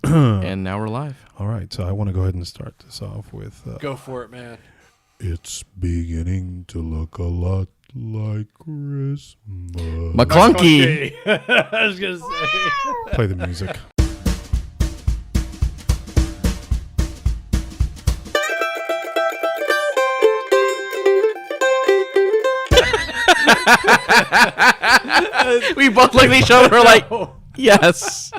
And now we're live. All right, so I want to go ahead and start this off with... Go for it, man. It's beginning to look a lot like Christmas. Macklunkey! I was going to say. Play the music. We both looked at each other and were like, yes,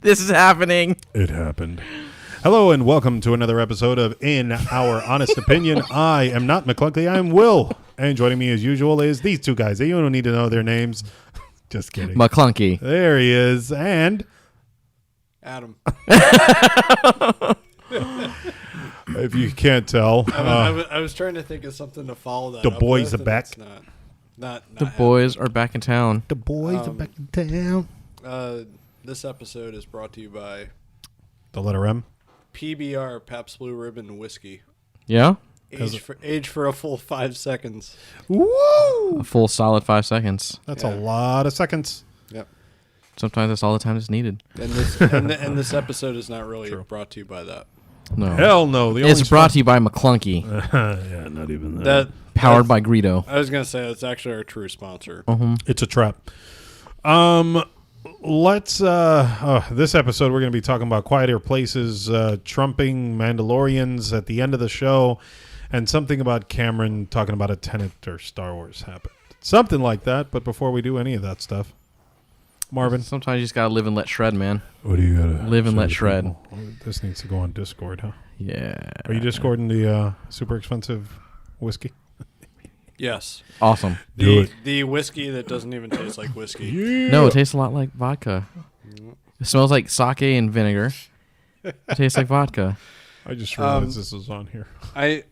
this is happening. It happened. Hello and welcome to another episode of In Our Honest Opinion. I am not Macklunkey, I am Will. And joining me as usual is these two guys. You don't need to know their names. Just kidding. Macklunkey. There he is. And... Adam. if you can't tell... I was trying to think of something to follow that the up boys with, are back. It's not The boys are back in town. The boys are back in town. This episode is brought to you by The letter M. PBR, Pabst Blue Ribbon Whiskey. Yeah? Age for a full 5 seconds. Woo! A full solid 5 seconds. That's a lot of seconds. Yep. Sometimes that's all the time that's needed. And this episode is not really brought to you by that. No. Hell no. It's brought to you by Macklunkey. Yeah, not even that. Powered by Greedo. I was going to say that's actually our true sponsor. It's a trap. Let's this episode we're going to be talking about quieter places, trumping Mandalorians at the end of the show, and something about Cameron talking about a Tenet or Star Wars happened. Something like that, but before we do any of that stuff, Marvin, Sometimes you just gotta live and let shred, man. what do you gotta Live and say let to shred. people? This needs to go on Discord, huh? Yeah. Are you Discording the super expensive whiskey? Yes. Awesome. Do it. The whiskey that doesn't even taste like whiskey. Yeah. No, it tastes a lot like vodka. It smells like sake and vinegar. It tastes like vodka. I just realized this is on here. I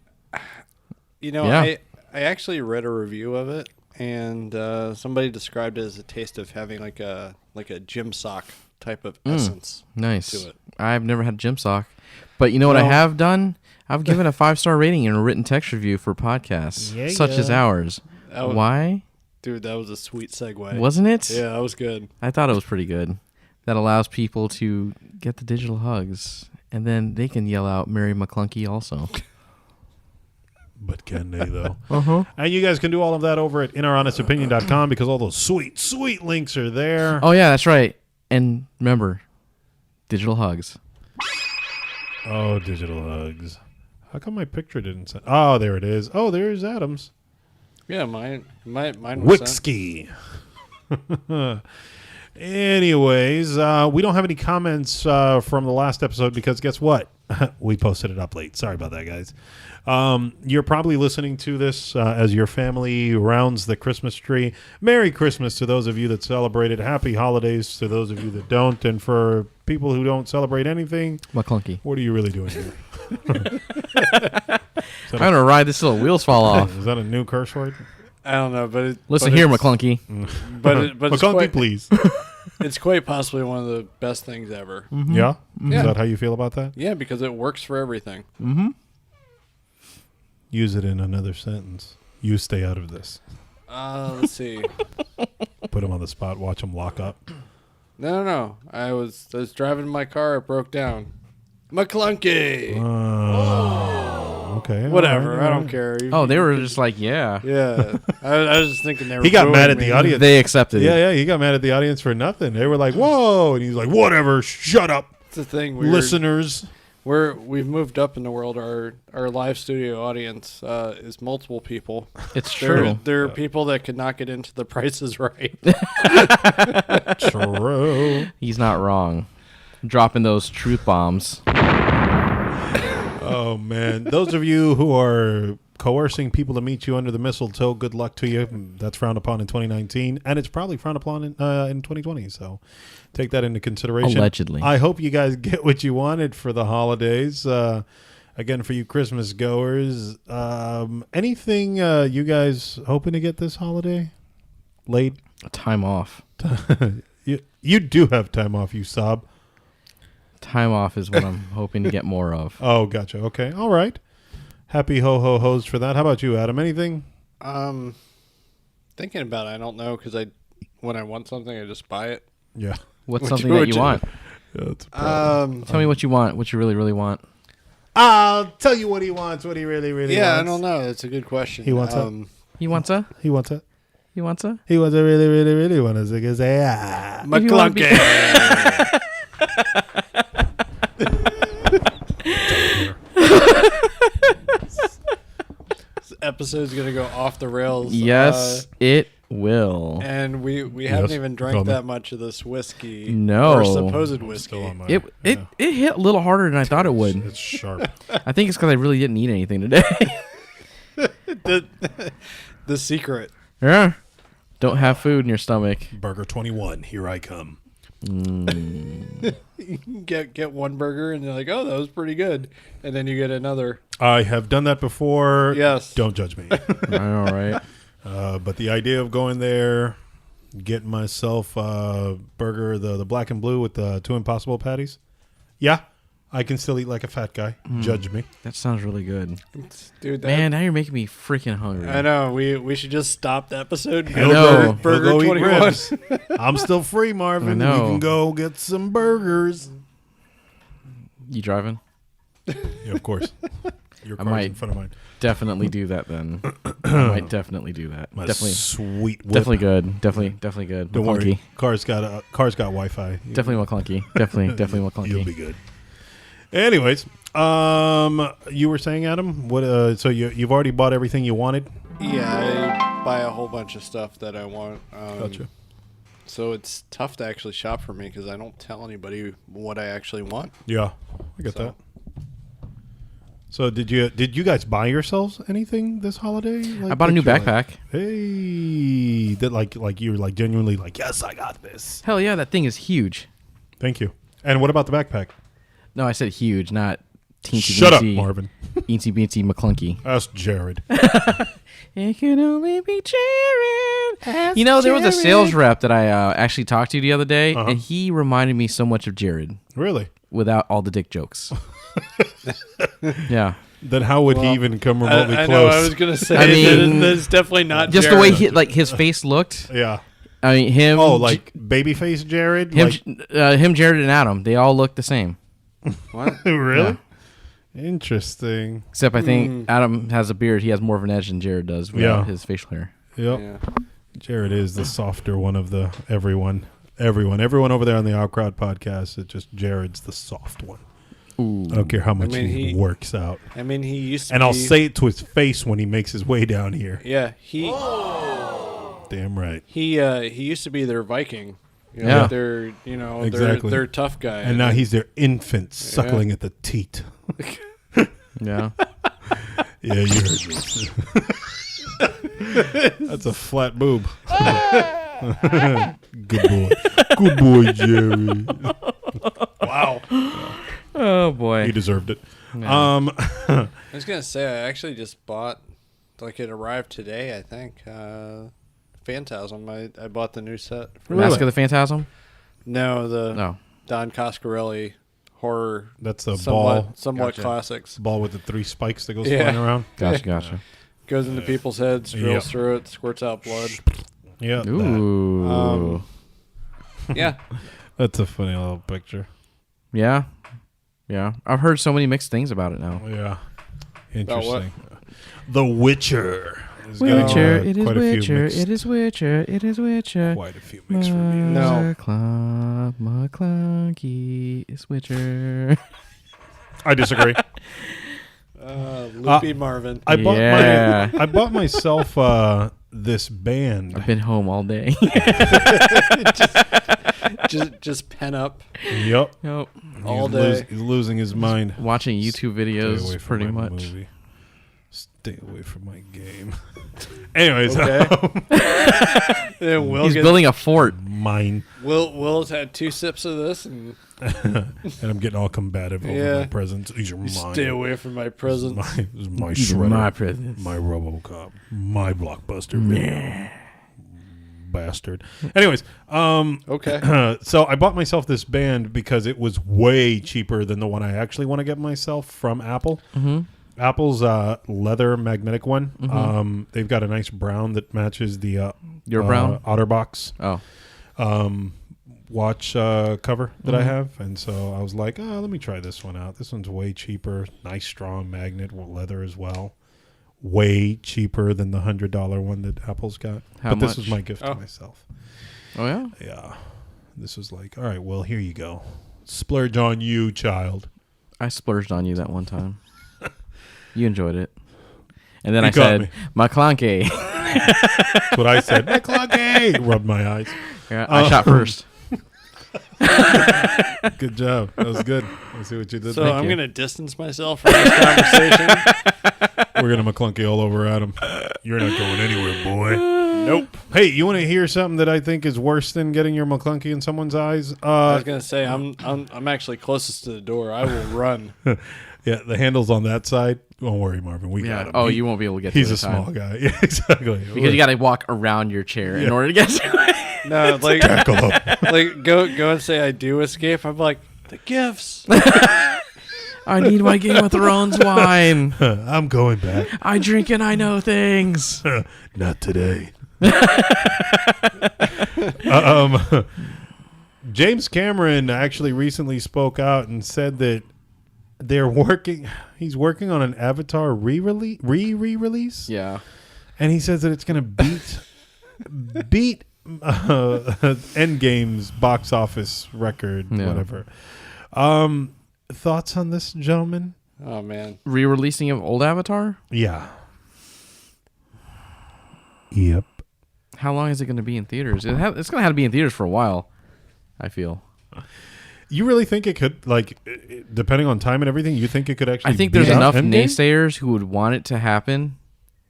Yeah. actually read a review of it, and somebody described it as a taste of having like a gym sock type of essence. Nice. To it. I've never had gym sock. But you know what I have done? I've given a 5-star rating and a written text review for podcasts such as ours. Why? Dude, that was a sweet segue. Wasn't it? Yeah, that was good. I thought it was pretty good. That allows people to get the digital hugs, and then they can yell out Mary Macklunkey also. But can they, though? Uh-huh. And you guys can do all of that over at inouronestopinion.com because all those sweet, sweet links are there. Oh, yeah, that's right. And remember, digital hugs. Oh, digital hugs. How come my picture didn't send? Oh, there it is. Oh, there's Adam's. Yeah, mine was Whiskey. Anyways, we don't have any comments from the last episode because guess what? We posted it up late. Sorry about that, guys. You're probably listening to this as your family rounds the Christmas tree. Merry Christmas to those of you that celebrate it. Happy holidays to those of you that don't. And for people who don't celebrate anything, Macklunkey. what are you really doing here? I'm going to ride this till the wheels fall off. Is that a new curse word? I don't know, but Listen here, Macklunkey. but it's Macklunkey, quite, please. it's quite possibly one of the best things ever. Yeah? Yeah. Is that how you feel about that? Yeah, because it works for everything. Mm-hmm. Use it in another sentence. You stay out of this. Let's see. Put him on the spot. Watch him lock up. No. I was driving my car. It broke down. Macklunkey. Okay. Whatever. all right. I don't care. Oh, they were just like, yeah. Yeah. I was just thinking they were. He got mad booing at the me. audience. They accepted it. Yeah, he got mad at the audience for nothing. They were like, whoa. And he's like, whatever. Shut up, It's the thing. listeners. We've moved up in the world. Our live studio audience is multiple people. It's true. There are people that could not get into the prices right. True. He's not wrong. Dropping those truth bombs. Oh, man. Those of you who are coercing people to meet you under the mistletoe, good luck to you. That's frowned upon in 2019, and it's probably frowned upon in 2020, so take that into consideration. Allegedly. I hope you guys get what you wanted for the holidays. Again, for you Christmas goers, anything you guys hoping to get this holiday? Late? Time off. You do have time off, you sob. Time off is what I'm hoping to get more of. Oh, gotcha. Okay. All right. Happy ho-ho-hos for that. How about you, Adam? Anything? Thinking about it, I don't know, because when I want something, I just buy it. Yeah. What's What something you- that you want? Tell me what you want. What you really, really want. I'll tell you what he wants. What he really, really wants. Yeah, I don't know. That's a good question. He wants He wants a. He wants a. He wants a. He wants a really, really, really want us to say Macklunkey. This episode's gonna go off the rails. Yes, it will. And we haven't even drank that much of this whiskey. No. Or supposed whiskey. It hit a little harder than I thought it would. It's sharp. I think it's because I really didn't eat anything today. The secret. Yeah. Don't have food in your stomach. Burger 21. Here I come. Get one burger and you're like, oh, that was pretty good. And then you get another. I have done that before. Yes. Don't judge me. I know, right? But the idea of going there, getting myself a burger, the black and blue with the 2 Impossible patties. Yeah, I can still eat like a fat guy. Judge me. That sounds really good. Dude, Man, now you're making me freaking hungry. I know. We should just stop the episode. I know. Burger We'll go 21. eat ribs. I'm still free, Marvin. I know. We can go get some burgers. You driving? Yeah, of course. Your car's in front of mine. Definitely do that then. I might definitely do that. My definitely sweet whip. Definitely good. Definitely good. Don't Macklunkey. worry. Car's got Wi-Fi. Definitely Macklunkey. Definitely Macklunkey. You'll be good. Anyways, you were saying, Adam, what? So you've already bought everything you wanted? Yeah, I buy a whole bunch of stuff that I want. Gotcha. So it's tough to actually shop for me because I don't tell anybody what I actually want. Yeah, I get that. So did you guys buy yourselves anything this holiday? Like, I bought a new backpack. Hey, that like you're like genuinely like, yes, I got this. Hell yeah, that thing is huge. Thank you. And what about the backpack? No, I said huge, not teensy Shut up, beensy, Marvin. Eensy beensy Macklunkey. That's Jared. It can only be Jared. You know, there was a sales rep that I actually talked to the other day, and he reminded me so much of Jared. Really? Without all the dick jokes. Yeah. Then how would he even come remotely I close? know. I was gonna say. I mean, that's definitely not just Jared. the way his face looked. Yeah. I mean, him. Oh, like babyface Jared. Him, like, him, Jared, and Adam. They all look the same. What? Really? Yeah. Interesting. Except I think Adam has a beard. He has more of an edge than Jared does without his facial hair. Yep. Yeah. Jared is the softer one of the everyone over there on the Outcrowd podcast. It's just Jared's the soft one. Ooh. I don't care how much he works out. I mean, he used to. And I'll say it to his face when he makes his way down here. Yeah, Damn right. He used to be their Viking. You know, Yeah. They're Exactly. they're tough guy. And now he's their infant suckling at the teat. Yeah. Yeah, you heard me. That's a flat boob. Good boy, Jerry. Wow. Oh boy. He deserved it. Yeah. I was gonna say I actually just bought, like it arrived today. I think Phantasm. I bought the new set. Mask of the Phantasm? No, the No. Don Coscarelli horror. That's the somewhat Gotcha. classics. ball with the 3 spikes that goes Yeah. flying around. Gotcha. Goes into people's heads, drills through it, squirts out blood. Yeah. that. Ooh. Yeah. That's a funny little picture. Yeah. Yeah. I've heard so many mixed things about it now. Yeah. About what? Interesting. The Witcher. Witcher, it is quite a few Witcher, mixed- it is Witcher, it is Witcher. Quite a few mixed reviews. No. Macklunkey is Witcher. I disagree. Loopy Marvin. I bought Yeah. I bought myself this band. I've been home all day. just pen up Yep. Nope. all day. He's losing his mind. Watching YouTube Stay away videos, from pretty my much. movie. Stay away from my game. Anyways, Okay. Then He's building a fort. mine. Will's had 2 sips of this, and And I'm getting all combative over Yeah. my presents. These are mine. stay away from my presents. This is my These are shredder. my presents. My RoboCop. My Blockbuster video. Bastard. Anyways, Okay. so I bought myself this band because it was way cheaper than the one I actually want to get myself from Apple. Mm-hmm. Apple's leather magnetic one. They've got a nice brown that matches the Your brown? OtterBox. Oh. watch cover that I have, and so I was like, let me try this one out. This one's way cheaper. Nice, strong magnet, leather as well. Way cheaper than the $100 one that Apple's got. How this much? was my gift to myself. Oh, yeah? Yeah. This was like, all right, well, here you go. Splurge on you, child. I splurged on you that one time. You enjoyed it. And then You I got said, me. Macklunkey. That's what I said. Macklunkey! Rubbed my eyes. Yeah, I shot first. Good job. That was good. Let's see what you did So there. I'm going to distance myself from this conversation. We're going to Macklunkey all over Adam. You're not going anywhere, boy. Nope. Hey, you want to hear something that I think is worse than getting your Macklunkey in someone's eyes? I was going to say, I'm actually closest to the door. I will run. Yeah, the handle's on that side. Don't worry, Marvin. We got him. Oh, you won't be able to get to it. He's a small guy. Yeah, exactly. Because you got to walk around your chair in order to get to it. No, like, tackle up. like go and say I do escape. I'm like, the gifts. I need my Game of Thrones wine. I'm going back. I drink and I know things. Not today. James Cameron actually recently spoke out and said that he's working on an Avatar re-release. Yeah. And he says that it's going to beat Endgame's box office record, whatever. Thoughts on this, gentlemen? Oh, man. Re-releasing of old Avatar? Yeah. Yep. How long is it going to be in theaters? It's going to have to be in theaters for a while, I feel. You really think it could, like, depending on time and everything, you think it could actually I think beat there's out enough Endgame? naysayers who would want it to happen.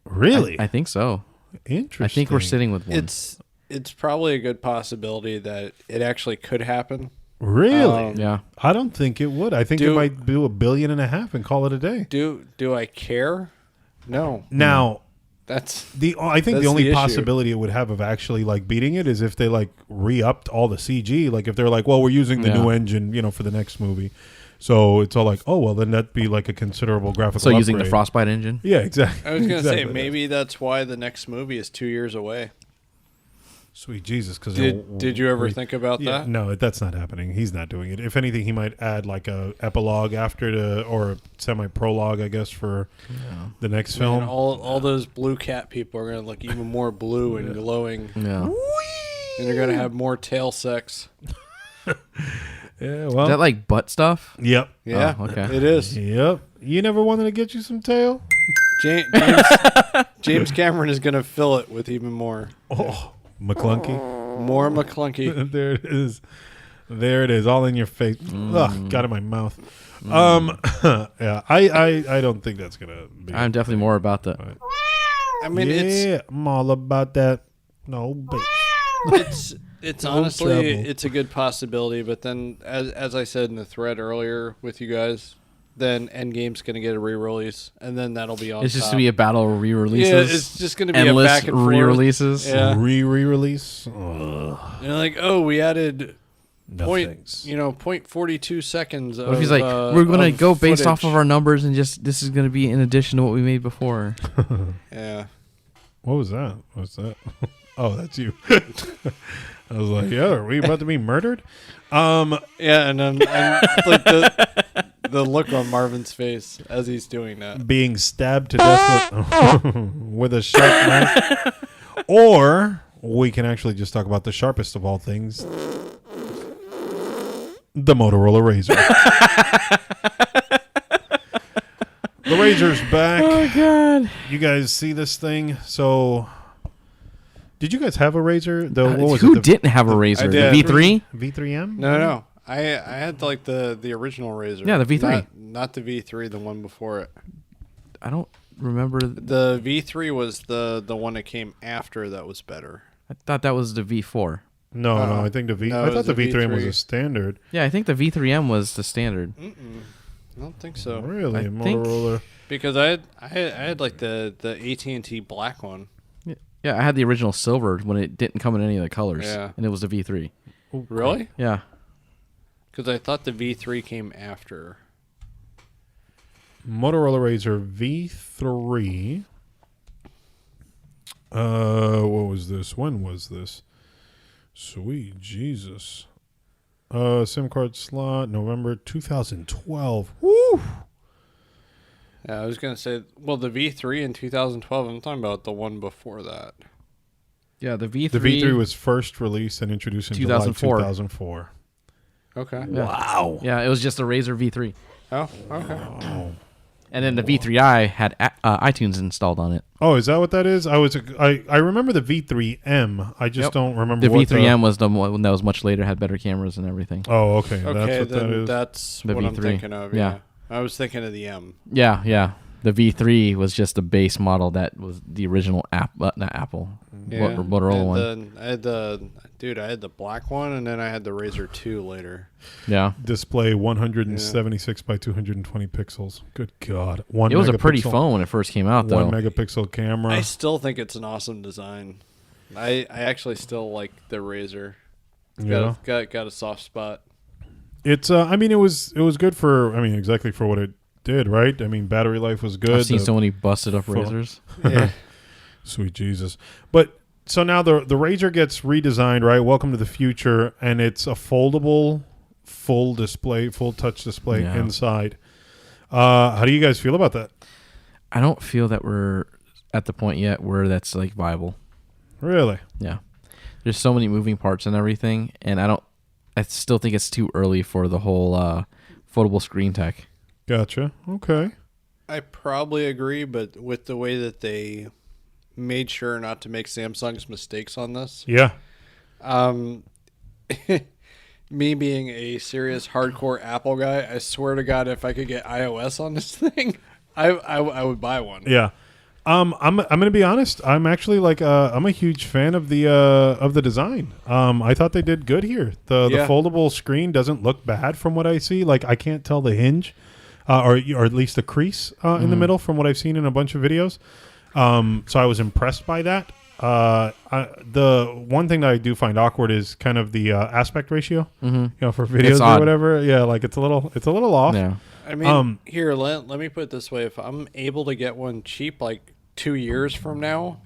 Really? I think so. Interesting. I think we're sitting with one. It's probably a good possibility that it actually could happen. Really? Yeah. I don't think it would. I think it might do $1.5 billion and call it a day. Do I care? No. Now, That's I think That's the only the issue. possibility it would have of actually like beating it is if they like re-upped all the CG. Like if they're like, well, we're using the new engine, for the next movie. So it's all like, oh, well, then that'd be like a considerable graphical So using the upgrade. Frostbite engine? Yeah, exactly. I was gonna Exactly. say maybe that's why the next movie is 2 years away. Sweet Jesus. Cause Did you ever think about that? No, that's not happening. He's not doing it. If anything, he might add like a epilogue or a semi-prologue, I guess, for the next film. Man, all those blue cat people are gonna look even more blue and glowing. Yeah. And they're gonna have more tail sex. Yeah, well. Is that like butt stuff? Yep. Yeah, Oh, okay. it is. Yep. You never wanted to get you some tail? James Cameron is gonna fill it with even more. Oh, Macklunkey. More Macklunkey. There it is. There it is, all in your face. Ugh, got in my mouth. Yeah, I don't think that's gonna be. I'm definitely more about that. I mean, I'm all about that. No, but it's No honestly trouble. it's a good possibility. But then, as I said in the thread earlier with you guys, then Endgame's gonna get a re-release, and then that'll be on. It's just top. to be a battle of re-releases. Yeah, it's just gonna be endless a back and forth. re-releases. Yeah, re-release. and like, oh, we added Nothing. 0.42 seconds. What if he's like, we're going to of go based off footage. of our numbers and just this is going to be in addition to what we made before? Yeah. What was that? What's that? Oh, that's you. I was like, yeah, are we about to be murdered? Yeah, and like the look on Marvin's face as he's doing that. Being stabbed to death with a sharp knife. Or we can actually just talk about the sharpest of all things. The Motorola Razr. The Razr's back. Oh, God. You guys see this thing? So, did you guys have a Razr? What was Who it? didn't have a Razr? did. The V3? V3M? No. I had like the original Razr. Yeah, the V3. Not the V3, the one before it. I don't remember. The V3 was the one that came after that was better. I thought that was the V4. No, I think the V. No, I it thought was the the V3M was V3. a standard. Yeah, I think the V3M was the standard. I don't think so. Really, I think- Motorola. Because I had like the AT&T black one. Yeah, I had the original silver when it didn't come in any of the colors. Yeah. And it was the V3. Really? Yeah. Because I thought the V3 came after. Motorola Razr V3. What was this? When was this? Sweet Jesus. SIM card slot, November 2012. Woo! Yeah, I was going to say, well, the V3 in 2012, I'm talking about the one before that. Yeah, the V3. The V3 was first released and introduced in 2004. July 2004. Okay. Yeah. Wow. Yeah, it was just a Razer V3. Oh, okay. Oh. And then the V3i had iTunes installed on it. Oh, is that what that is? I remember the V3M. I just don't remember The what V3M was the one that was much later, had better cameras and everything. Oh, okay. Okay, That's what then that is. that's The what V3. I'm thinking of. Yeah. I was thinking of the M. Yeah. The V3 was just the base model that was the original not Apple, Motorola one. I had the black one, and then I had the Razer 2 later. Yeah. Display 176 by 220 pixels. Good God. It was a pretty phone when it first came out, though. 1 megapixel camera. I still think it's an awesome design. I actually still like the Razer. It's got a soft spot. It's it was good for exactly for what it did, right? I mean, battery life was good. I've seen so many busted up Razers. Yeah. Sweet Jesus. But so now the Razer gets redesigned, right? Welcome to the future, and it's a foldable full touch display inside. How do you guys feel about that? I don't feel that we're at the point yet where that's like viable. Really? Yeah. There's so many moving parts and everything, and I still think it's too early for the whole foldable screen tech. Gotcha. Okay. I probably agree, but with the way that they made sure not to make Samsung's mistakes on this. Yeah. Me being a serious hardcore Apple guy, I swear to God, if I could get iOS on this thing, I would buy one. Yeah. I'm gonna be honest. I'm actually I'm a huge fan of the design. I thought they did good here. The foldable screen doesn't look bad from what I see. Like, I can't tell the hinge, or at least the crease in the middle from what I've seen in a bunch of videos. So I was impressed by that. The one thing that I do find awkward is kind of the aspect ratio. Mm-hmm. For videos or whatever. Yeah, like it's a little off. Yeah. I mean, here, let me put it this way: if I'm able to get one cheap, like 2 years from now,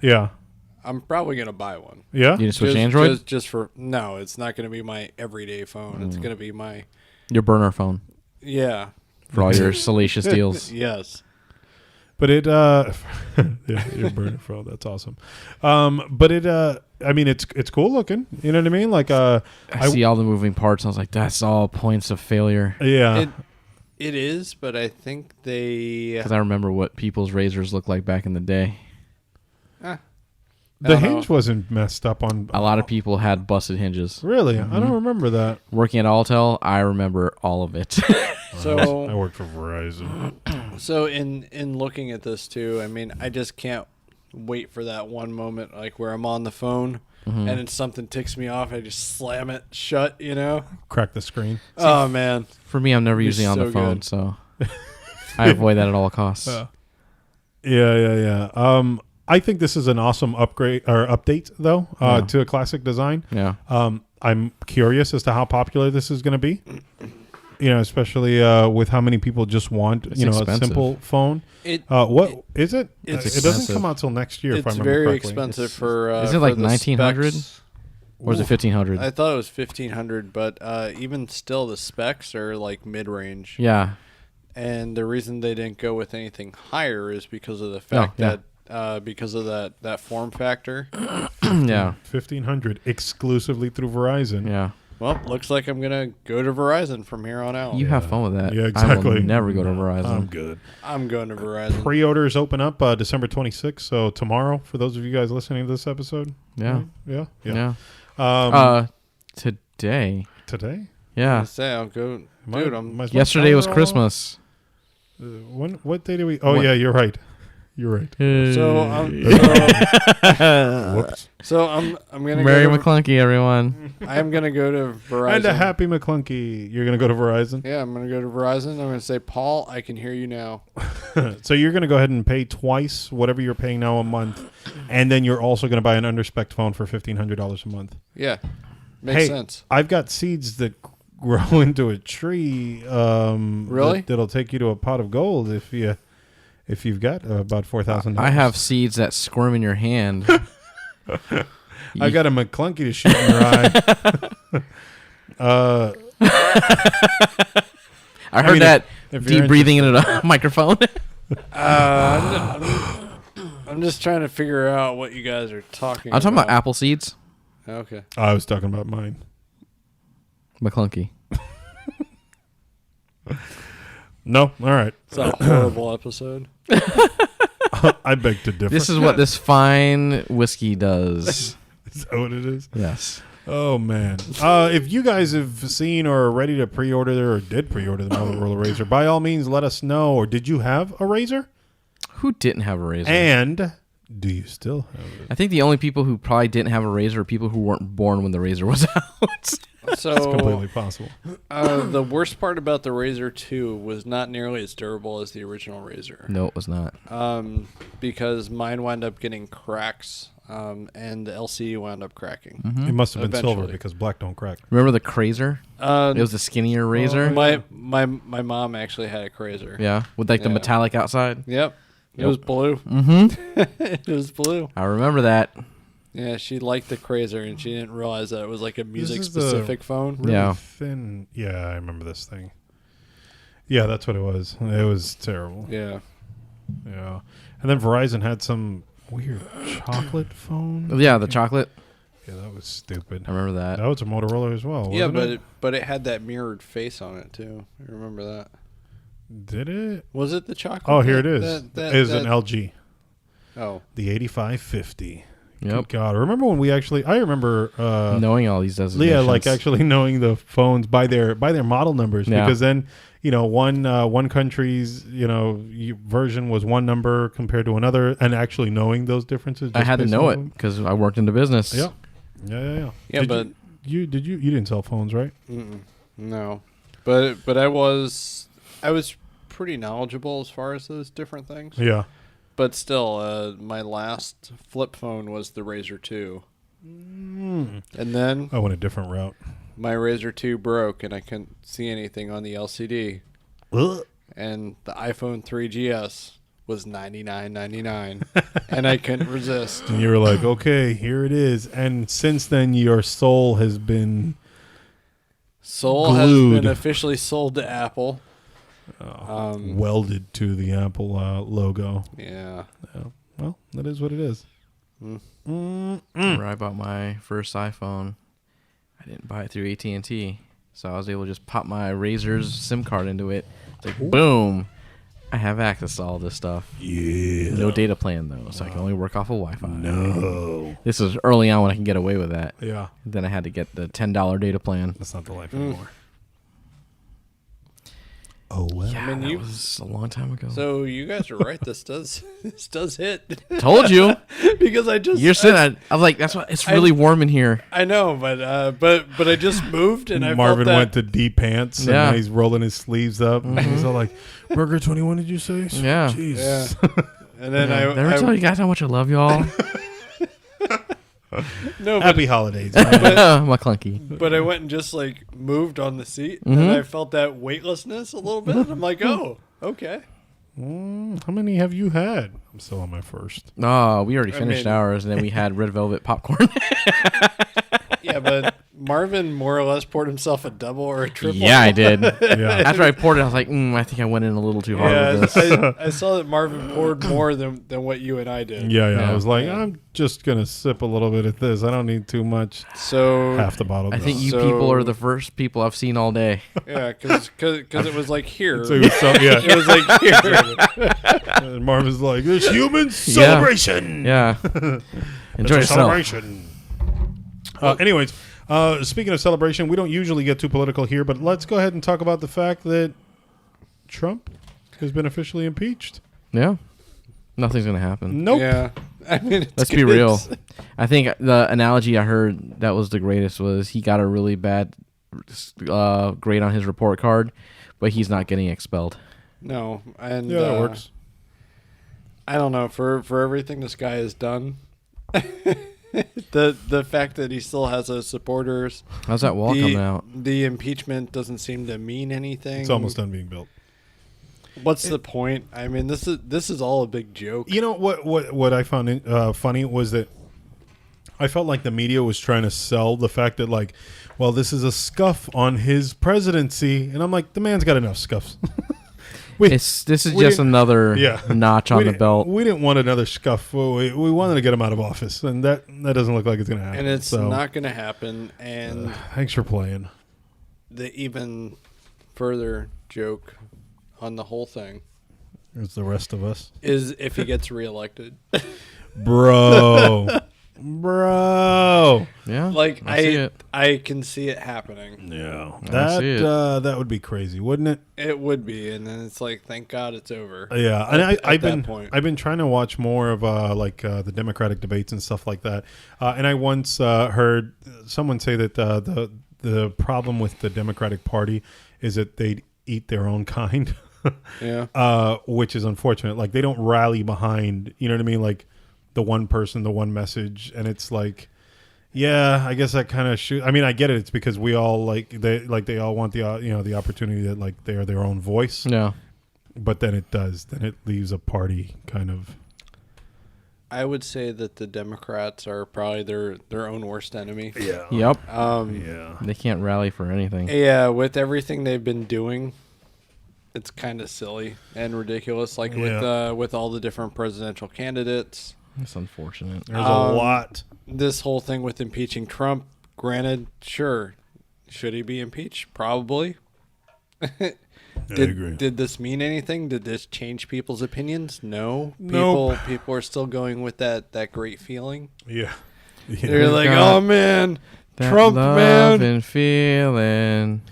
I'm probably gonna buy one. Yeah, you gonna switch Android? Just for no, it's not gonna be my everyday phone. It's gonna be your burner phone. Yeah, for all your salacious deals. Yes. But it, your burner phone. That's awesome. But it, it's cool looking. You know what I mean? Like, I see all the moving parts. I was like, that's all points of failure. Yeah, it is. But I think because I remember what people's Razers looked like back in the day. The hinge wasn't messed up on. A lot of people had busted hinges. Really? Mm-hmm. I don't remember that. Working at Alltel, I remember all of it. So I worked for Verizon. So in looking at this too, I mean, I just can't wait for that one moment, like where I'm on the phone and then something ticks me off. I just slam it shut, Crack the screen. Oh man! For me, I'm never usually on the phone, so I avoid that at all costs. Yeah. I think this is an awesome upgrade or update, though, to a classic design. Yeah. I'm curious as to how popular this is going to be. Especially with how many people just want, expensive. A simple phone. What is it? It doesn't come out till next year. If I remember correctly. It's very expensive for. Is it like 1,900? Or is it 1,500? I thought it was 1,500, but even still, the specs are like mid-range. Yeah. And the reason they didn't go with anything higher is because of the fact that. Because of that form factor. Yeah. 1,500 exclusively through Verizon. Yeah. Well, looks like I'm going to go to Verizon from here on out. You have fun with that. Yeah, exactly. I will never go to Verizon. I'm good. I'm going to Verizon. Pre-orders open up December 26th, so tomorrow, for those of you guys listening to this episode. Yeah. Right? Yeah. Today. Today? Yeah. I'll go. Dude, yesterday was Christmas. What day did we... Oh, yeah, you're right. You're right. So I'm gonna Merry Macklunkey, everyone. I'm gonna go to Verizon. And a happy Macklunkey. You're gonna go to Verizon. Yeah, I'm gonna go to Verizon. I'm gonna say, Paul, I can hear you now. So you're gonna go ahead and pay twice whatever you're paying now a month, and then you're also gonna buy an underspec phone for $1,500 a month. Yeah, makes sense. I've got seeds that grow into a tree. Really? That'll take you to a pot of gold if you've got about $4,000. I have seeds that squirm in your hand. I got a Macklunkey to shoot in your eye. I heard mean, that if you're deep breathing into the microphone. I'm just trying to figure out what you guys are talking about. I'm talking about apple seeds. Okay. I was talking about mine. Macklunkey. No, all right. It's a horrible episode. I beg to differ. This is what this fine whiskey does. Is that what it is? Yes. Oh, man. If you guys have seen or are ready to pre-order or did pre-order the Motorola Razr, by all means, let us know. Or did you have a Razr? Who didn't have a Razr? And do you still have it? I think the only people who probably didn't have a Razr are people who weren't born when the Razr was out. So It's completely possible. The worst part about the Razr 2 was not nearly as durable as the original Razr. No, it was not. Because mine wound up getting cracks, and the LCD wound up cracking. It must have been silver Eventually. because black don't crack. Remember the Crazer? It was the skinnier Razr. My mom actually had a Crazer. Yeah, with like the Yeah. metallic outside. Yep. It was blue. Mm-hmm. It was blue. I remember that. Yeah, she liked the Crazer, and she didn't realize that it was like a is music-specific phone. Really Yeah. thin. Yeah, I remember this thing. Yeah, that's what it was. It was terrible. Yeah. Yeah. And then Verizon had some weird chocolate phone. Yeah, the chocolate. Yeah, that was stupid. I remember that. That was a Motorola as well, Yeah, wasn't but it had that mirrored face on it, too. I remember that. Did it? Was it the chocolate? Oh, here it is. That It is an LG. Oh. The 8550. Yep. Good God. Remember when we actually... I remember... Knowing all these designations. Yeah, like actually knowing the phones by their model numbers, Yeah. because then one country's version was one number compared to another, and actually knowing those differences. I had to based know on it them. because I worked in the business. Yeah, yeah. Yeah, but you didn't sell phones, right? no, but I was pretty knowledgeable as far as those different things. Yeah. But still, my last flip phone was the Razr 2. And then I went a different route. my Razr 2 broke, and I couldn't see anything on the LCD. Ugh. And the iPhone 3GS was $99.99, and I couldn't resist. And you were like, okay, here it is. And since then, your soul has been Soul glued. has been officially sold to Apple. welded to the Apple logo. Yeah. Well, that is what it is. Where I bought my first iPhone, I didn't buy it through AT&T, so I was able to just pop my Razr's SIM card into it. It's like, boom, I have access to all this stuff. Yeah. No data plan, though, so I can only work off of Wi-Fi. No. This was early on when I can get away with that. Yeah. Then I had to get the $10 data plan. That's not the life anymore. Oh, well. Yeah, I mean, that was a long time ago. So you guys are right. This does hit. Told you. Because I just You're sitting. I was like, that's why it's really warm in here. I know, but I just moved and I Marvin felt that, went to D pants Yeah. and he's rolling his sleeves up. And he's all like, Burger 21, did you say? Yeah. Jeez. Yeah. And then Did I ever tell you guys how much I love y'all? no, Happy holidays. Macklunkey. but I went and just like moved on the seat, Mm-hmm. and I felt that weightlessness a little bit. I'm like, oh, okay. How many have you had? I'm still on my first. Oh, we already finished mean- ours, and then we had red velvet popcorn. Yeah, but Marvin more or less poured himself a double or a triple. Yeah, I did. Yeah. After I poured it, I was like, I think I went in a little too hard Yeah, with this. I saw that Marvin poured more than what you and I did. Yeah. Yeah. I was like, I'm just going to sip a little bit of this. I don't need too much. So Half the bottle. I think you So- people are the first people I've seen all day. yeah, because it was like here. So yeah. It was like here. And Marvin's like, it's human celebration. Yeah. Enjoy It's a yourself. celebration. Anyways, speaking of celebration, we don't usually get too political here, but let's go ahead and talk about the fact that Trump has been officially impeached. Yeah. Nothing's going to happen. Nope. Yeah, I mean, Let's be real. I think the analogy I heard that was the greatest was he got a really bad grade on his report card, but he's not getting expelled. No, and Yeah, that works. I don't know for everything this guy has done. The fact that he still has those supporters. How's that wall coming out? The impeachment doesn't seem to mean anything. It's almost done being built. What's the point? I mean, this is all a big joke. You know what I found funny was that I felt like the media was trying to sell the fact that, like, well, this is a scuff on his presidency. And I'm like, the man's got enough scuffs. This is just another notch on the belt. We didn't want another scuff. We wanted to get him out of office. And that doesn't look like it's going to happen. And it's not going to happen. And thanks for playing. The even further joke on the whole thing is the rest of us. Is if he gets reelected. Bro. Yeah. Like I can see it happening. Yeah. That would be crazy, wouldn't it? It would be, and then it's like, thank God it's over. Yeah. And I've been trying to watch more of the Democratic debates and stuff like that. And I once heard someone say that the problem with the Democratic Party is that they eat their own kind. Yeah. Which is unfortunate. Like, they don't rally behind, you know what I mean? Like, the one person, the one message, and it's like, yeah, I guess that kind of I mean, I get it. It's because we all they all want the opportunity that, like, they are their own voice. Yeah. But then it leaves a party kind of. I would say that the Democrats are probably their own worst enemy. Yeah. Yep. Yeah. They can't rally for anything. Yeah, with everything they've been doing, it's kind of silly and ridiculous. Like with all the different presidential candidates. It's unfortunate. There's a lot. This whole thing with impeaching Trump, granted, sure. Should he be impeached? Probably. I agree. Did this mean anything? Did this change people's opinions? No. Nope. People are still going with that great feeling. Yeah. They're like, oh man, Trump, love man. And feeling.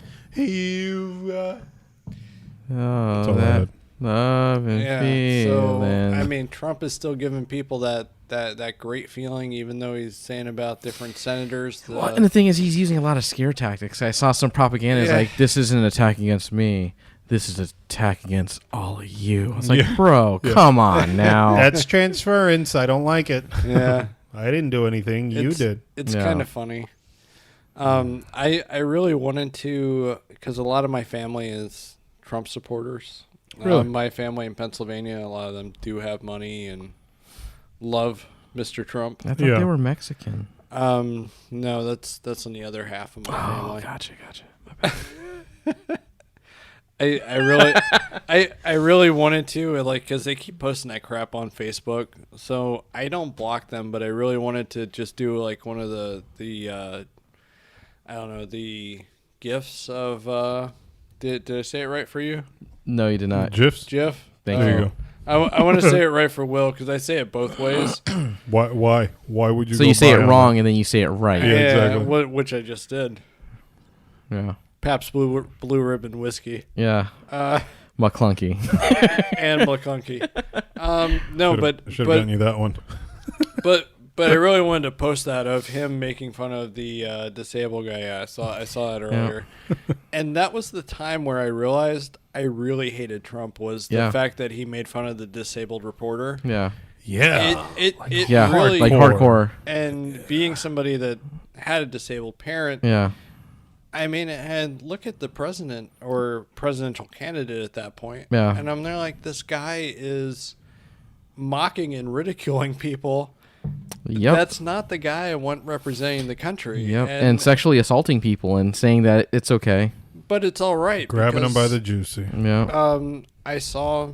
That love and feeling. So, I mean, Trump is still giving people that great feeling, even though he's saying about different senators. And the thing is, he's using a lot of scare tactics. I saw some propaganda. It's like, this isn't an attack against me. This is an attack against all of you. I was like, bro, come on now. That's transference. I don't like it. Yeah. I didn't do anything. You did. It's kind of funny. I really wanted to, because a lot of my family is Trump supporters. Really? My family in Pennsylvania, a lot of them do have money and love Mr. Trump. I thought they were Mexican. No, that's on the other half of my family. Gotcha. I really wanted to, like, because they keep posting that crap on Facebook. So I don't block them, but I really wanted to just do like one of the I don't know, the gifts of. Did I say it right for you? No, you did not. GIFs? Jeff? Thank There you. you I want to say it right for Will, because I say it both ways. Why would you? So go you say it buy wrong and then you say it right. Yeah, exactly. Which I just did. Yeah. Pabst Blue Ribbon whiskey. Yeah. Macklunkey. And Macklunkey. No, but should have gotten you that one. but I really wanted to post that of him making fun of the disabled guy. Yeah, I saw it earlier, and that was the time where I realized I really hated Trump. Was the fact that he made fun of the disabled reporter. Yeah. Yeah. It really, really, like hardcore. And being somebody that had a disabled parent. Yeah. I mean, look at the president or presidential candidate at that point. Yeah. And I'm there like, this guy is mocking and ridiculing people. Yep. That's not the guy I want representing the country. Yep. And sexually assaulting people and saying that it's okay. But it's all right. Grabbing them by the juicy. Yeah. I saw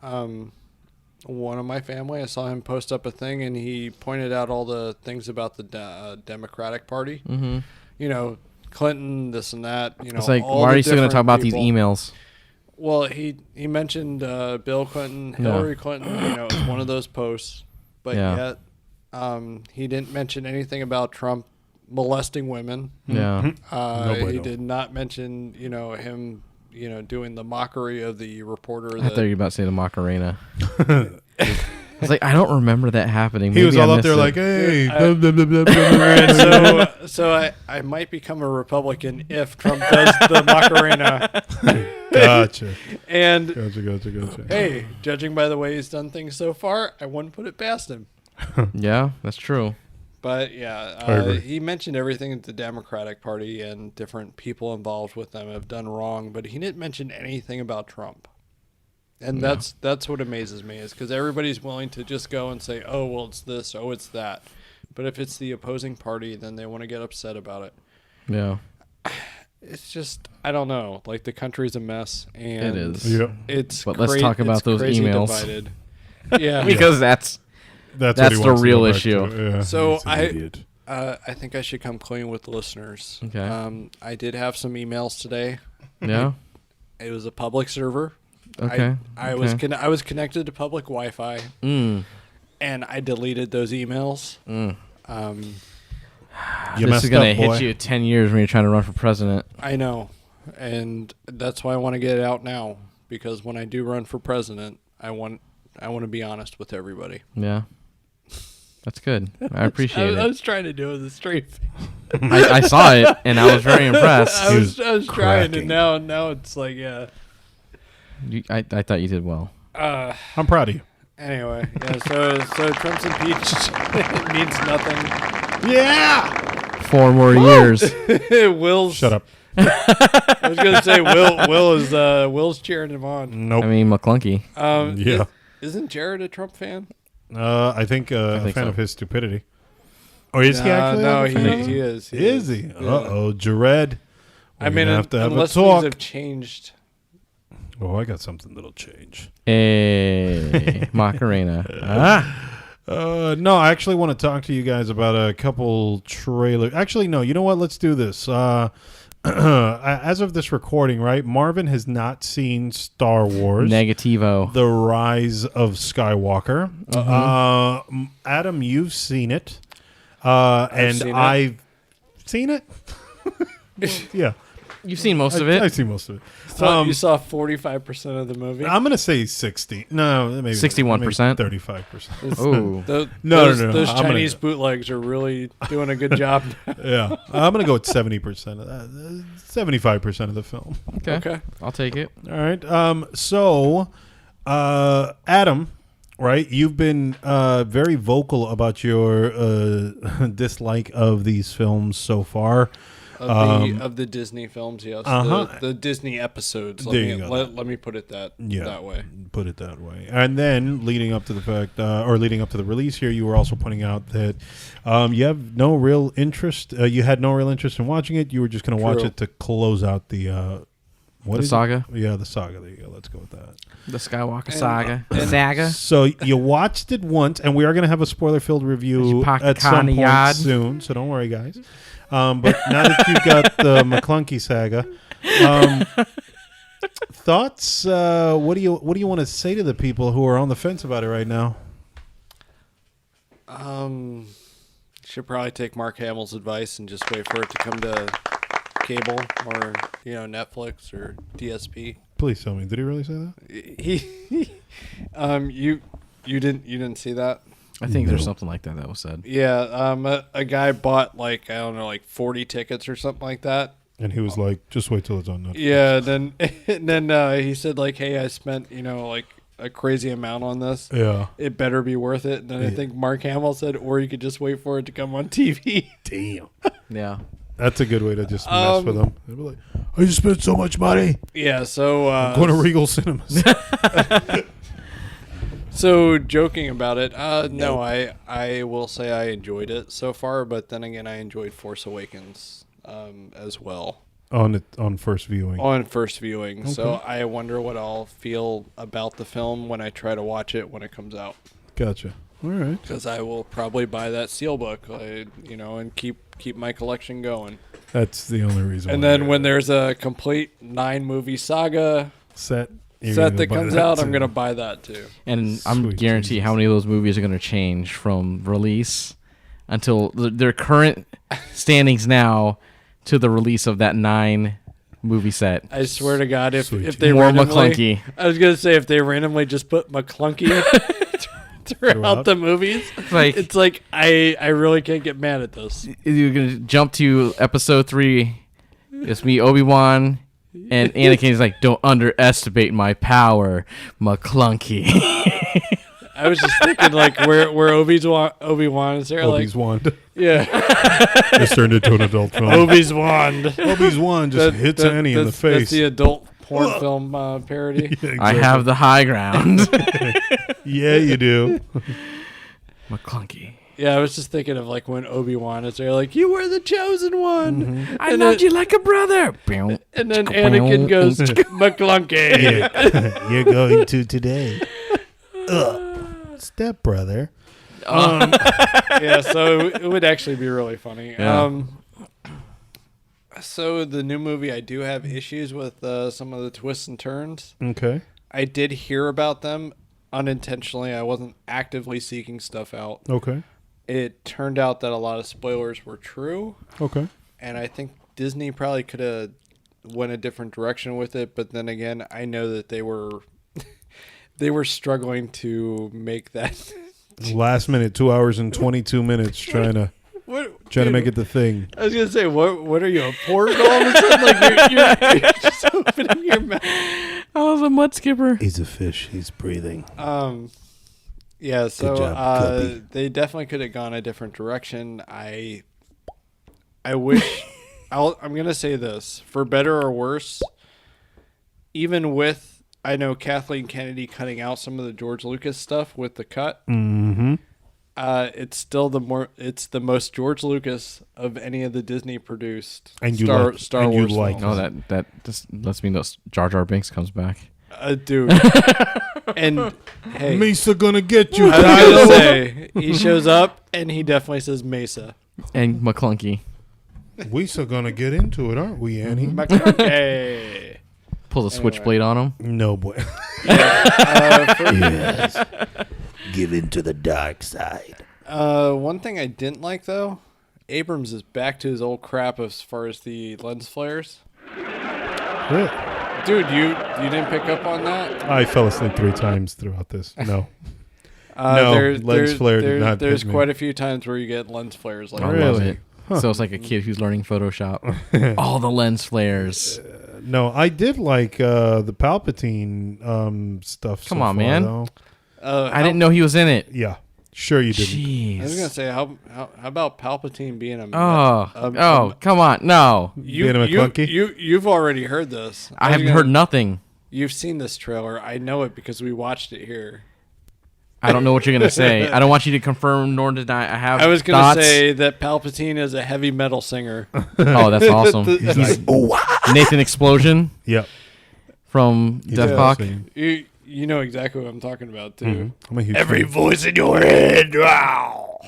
one of my family, I saw him post up a thing, and he pointed out all the things about the Democratic Party. Mm-hmm. You know, Clinton, this and that. You know, it's like, all why are the you still going to talk about people. these emails? Well, he mentioned Bill Clinton, Hillary Clinton. You know, it's one of those posts, but yet he didn't mention anything about Trump molesting women. Yeah. He did not mention, him, doing the mockery of the reporter. I thought you were about to say the Macarena. I was like, I don't remember that happening. He Maybe was I all up missed there it. like, hey. So I might become a Republican if Trump does the Macarena. Gotcha. And Gotcha. hey, judging by the way he's done things so far, I wouldn't put it past him. Yeah, that's true. But yeah, he mentioned everything that the Democratic Party and different people involved with them have done wrong, but he didn't mention anything about Trump. And that's what amazes me, is because everybody's willing to just go and say, oh, well, it's this, oh, it's that. But if it's the opposing party, then they want to get upset about it. Yeah. It's just, I don't know. Like, the country's a mess, and It is. Yeah. it's But let's talk about it's those crazy emails. Divided. Yeah. Because that's That's the what he wants to real go back issue. to. Yeah, So he's an idiot. I think I should come clean with the listeners. Okay. I did have some emails today. yeah. It was a public server. Okay. I okay. was connected to public Wi-Fi, Mm. and I deleted those emails. Mm. You This messed is gonna up, boy. hit you 10 years when you're trying to run for president. I know, and that's why I want to get it out now, because when I do run for president, I want to be honest with everybody. Yeah. That's good. I appreciate I it. was trying to do it with a straight face. I saw it and I was very impressed. I was trying, cracking. and now it's like, yeah. I thought you did well. I'm proud of you. Anyway, yeah. So Trump's impeached. It means nothing. Yeah. 4 more years. Will's. Shut up. I was gonna say Will's cheering him on. Nope. I mean, Macklunkey. Yeah. Isn't Jared a Trump fan? I think a think fan so. of his stupidity. Or is he actually? No, a fan? he is. Is he? Yeah. Uh-oh, Jared. I mean, have to have a unless talk. things have changed. Oh, I got something that'll change. Hey, Macarena. No, I actually want to talk to you guys about a couple trailers. Actually, no. You know what? Let's do this. As of this recording, right? Marvin has not seen Star Wars. Negativo. The Rise of Skywalker. Adam, you've seen it. And seen it. I've seen it. Yeah. You've seen most of it. I've seen most of it. So you saw 45% of the movie. I'm going to say 60. No, maybe 61%? 35%. Oh. No. Those I'm gonna- Chinese bootlegs are really doing a good job. Yeah. I'm going to go with 70% of that. 75% of the film. Okay. Okay. I'll take it. All right. So, Adam, right? You've been very vocal about your dislike of these films so far. Of the Disney films, yes. Uh-huh. The Disney episodes. There you go. Let me put it that way. Put it that way. And then leading up to the fact, or leading up to the release here, you were also pointing out that you have no real interest. You had no real interest in watching it. You were just going to watch True. it to close out the The saga? Yeah, the saga. There you go. Let's go with that. The Skywalker saga. Saga. So you watched it once, and we are going to have a spoiler-filled review at some point Yard. soon. So don't worry, guys. But now that you've got the Macklunkey saga, thoughts? What do you want to say to the people who are on the fence about it right now? Should probably take Mark Hamill's advice and just wait for it to come to cable or Netflix or DSP. Please tell me, did he really say that? You didn't see that? I think there's something like that was said. Yeah, a guy bought 40 tickets or something like that. And he was like, "Just wait till it's on Netflix." Yeah, then he said "Hey, I spent a crazy amount on this. Yeah. It better be worth it." And then I think Mark Hamill said, "Or you could just wait for it to come on TV." Damn. Yeah. That's a good way to just mess with them. They'll be like, "I just spent so much money. Yeah, so Going to Regal Cinemas." So joking about it, no, I will say I enjoyed it so far, but then again, I enjoyed Force Awakens as well on first viewing. on first viewing. Okay. So I wonder what I'll feel about the film when I try to watch it when it comes out. Gotcha. All right. Because I will probably buy that steelbook, and keep my collection going. That's the only reason. And then when there's a complete 9-movie saga set that comes out, I'm going to buy that too. And I'm guarantee how many of those movies are going to change from release until their current standings now to the release of that 9-movie set. I swear to God, if Sweet they More randomly, Macklunkey. I was going to say if they randomly just put Macklunkey throughout the movies, it's like I really can't get mad at this. You're going to jump to episode 3. It's me, Obi-Wan. And Anakin's like, "Don't underestimate my power, Macklunkey." I was just thinking where Obi-Wan is there. Obi's wand. Yeah. Just turned into an adult film. Obi's wand. Obi's wand just hits Annie in the face. That's the adult porn film parody. Yeah, exactly. I have the high ground. Yeah, you do. Macklunkey. Yeah, I was just thinking of like when Obi-Wan is there, like, you were the chosen one. Mm-hmm. I loved you like a brother. And then Anakin goes, Macklunkey. Yeah. You're going to today. Step brother. Yeah, so it would actually be really funny. Yeah. So the new movie, I do have issues with some of the twists and turns. Okay. I did hear about them unintentionally. I wasn't actively seeking stuff out. Okay. It turned out that a lot of spoilers were true, Okay. and I think Disney probably could have went a different direction with it. But then again, I know that they were struggling to make that Last minute, 2 hours and 22 minutes trying to make it the thing. I was gonna say, what are you, a porg all of a sudden? Like you're just opening your mouth. I was a mud skipper. He's a fish. He's breathing. Yeah. So job, Guppy. they definitely could have gone a different direction. I wish. I'm gonna say this, for better or worse. Even with, I know Kathleen Kennedy cutting out some of the George Lucas stuff with the cut. Mm-hmm. It's still it's the most George Lucas of any of the Disney produced And you Star like- and you Wars like- films. Oh, that just lets me know Jar Jar Binks comes back. Dude. And hey, Mesa gonna get you. I was gonna say, he shows up and he definitely says Mesa. And Macklunkey We still gonna get into it, aren't we, Annie? Macklunkey. pulls a switchblade on him. No boy. Yes. Give in to the dark side. One thing I didn't like though, Abrams is back to his old crap as far as the lens flares. Really? Dude, you didn't pick up on that? I fell asleep 3 times throughout this. No. Lens flare did not There's hit me. quite a few times where you get lens flares like I that. love Really? it. So it's like a kid who's learning Photoshop. All the lens flares. No, I did like the Palpatine stuff. Come so on, far, man. though. I didn't know he was in it. Yeah, sure you didn't. Jeez. I was gonna say, how about Palpatine being a Come on, no. Being a McClunky? You've already heard this. I haven't heard nothing. You've seen this trailer. I know it because we watched it here. I don't know what you're gonna say. I don't want you to confirm nor deny. I have. I was gonna thoughts. say that Palpatine is a heavy metal singer. Oh, that's awesome. He's He's Oh, Nathan Explosion Yep. from He's Deathhawk. awesome. You know exactly what I'm talking about too. Mhm. I'm a huge every fan. voice in your head. Wow.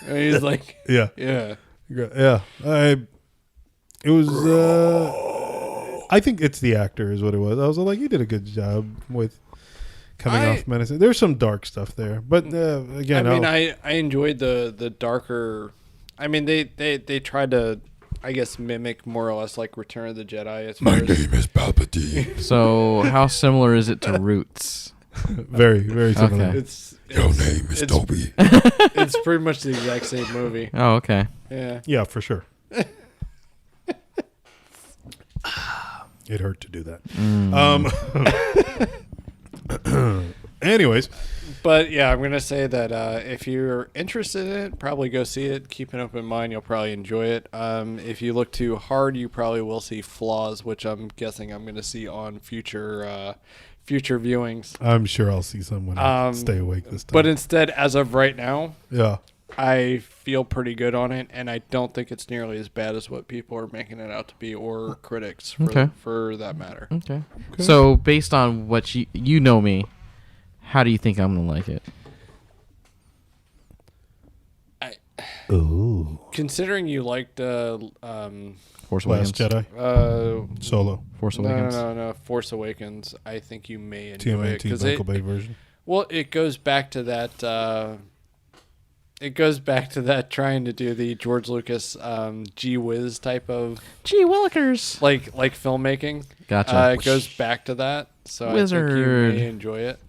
And he's like, Yeah. yeah. Yeah. It was. I think it's the actor is what it was. I was like, he did a good job with coming off menacing. There's some dark stuff there, but again, I mean, I enjoyed the darker. I mean, they tried to, I guess, mimic more or less like Return of the Jedi. As far My as, name is Palpatine. So how similar is it to Roots? very, very similar. Okay. Your name is Toby. It's pretty much the exact same movie. Oh, okay. Yeah. Yeah, for sure. It hurt to do that. Anyways, But yeah, I'm gonna say that if you're interested in it, probably go see it. Keep an open mind; you'll probably enjoy it. If you look too hard, you probably will see flaws, which I'm guessing I'm gonna see on future viewings. I'm sure I'll see some when I stay awake this time. But instead, as of right now, yeah, I feel pretty good on it, and I don't think it's nearly as bad as what people are making it out to be, or critics, for that matter. Okay. So based on what you know me, how do you think I'm gonna like it? Ooh. Considering you liked Force Last Awakens. Jedi, Solo, Force Awakens. No, Force Awakens. I think you may enjoy it TMNT because Michael Bay version. well, it goes back to that. It goes back to that trying to do the George Lucas gee whiz type of Gee Willikers. like filmmaking. Gotcha. It goes back to that, so I Wizard. think you may enjoy it.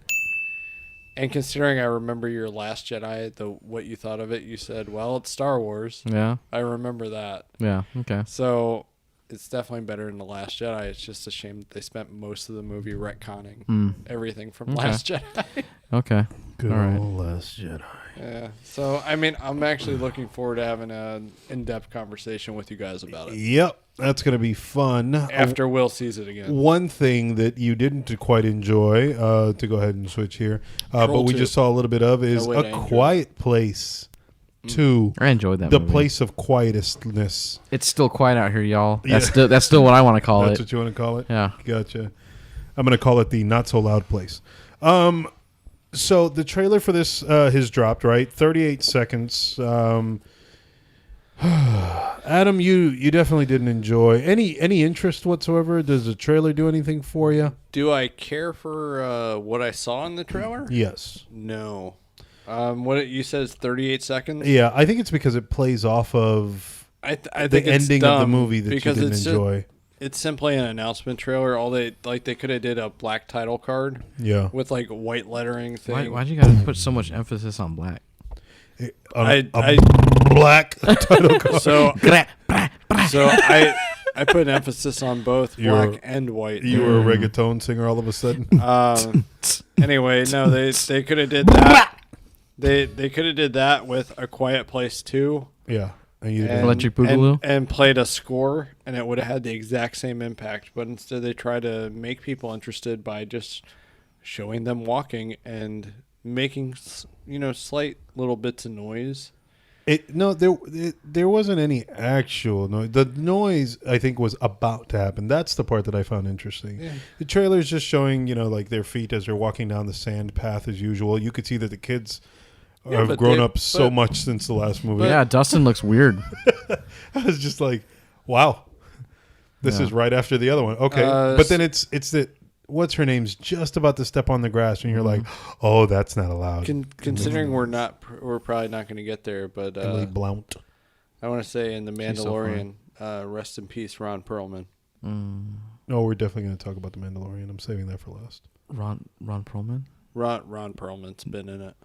And considering I remember your Last Jedi, what you thought of it, you said, "Well, it's Star Wars." Yeah. I remember that. Yeah. Okay. So it's definitely better than The Last Jedi. It's just a shame that they spent most of the movie retconning everything from Last Jedi. Okay. Good All right. old Last Jedi. Yeah. So, I mean, I'm actually looking forward to having an in-depth conversation with you guys about it Yep, that's gonna be fun. after Will sees it again. One thing that you didn't quite enjoy, to go ahead and switch here, but we 2. just saw a little bit of is No way to A enjoy. Quiet Place to I enjoyed that the movie. place of quietness. It's still quiet out here, y'all. Yeah. That's still what I want to call That's it. what you want to call it? Yeah. Gotcha. I'm going to call it the not so loud place. So the trailer for this has dropped, right? 38 seconds. Adam, you definitely didn't enjoy any interest whatsoever. Does the trailer do anything for you? Do I care for what I saw in the trailer? Yes. No. You said is 38 seconds? Yeah, I think it's because it plays off of I the think it's ending of the dumb movie that you because didn't it's enjoy. It's simply an announcement trailer. They could have did a black title card Yeah. with like white lettering thing. Why'd you guys put so much emphasis on black? A black title card. So I put an emphasis on both black and white. You were a reggaeton singer all of a sudden. Anyway, no, they could have did that. They could have did that with A Quiet Place 2. Yeah. And you And, Electric Boogaloo? and played a score, and it would have had the exact same impact. But instead, they try to make people interested by just showing them walking and making slight little bits of noise. There wasn't any actual noise. The noise, I think, was about to happen. That's the part that I found interesting. Yeah. The trailer is just showing, like their feet as they're walking down the sand path as usual. You could see that the kids have grown up so much since the last movie. Yeah, Dustin looks weird. I was just like, wow, this is right after the other one. Okay, but then it's that what's her name's just about to step on the grass, and you're like, oh, that's not allowed. Considering we're probably not going to get there, but Emily Blount. I want to say in The She's so Mandalorian, rest in peace, Ron Perlman. No, we're definitely going to talk about the Mandalorian. I'm saving that for last. Ron Perlman? Ron Perlman's been in it.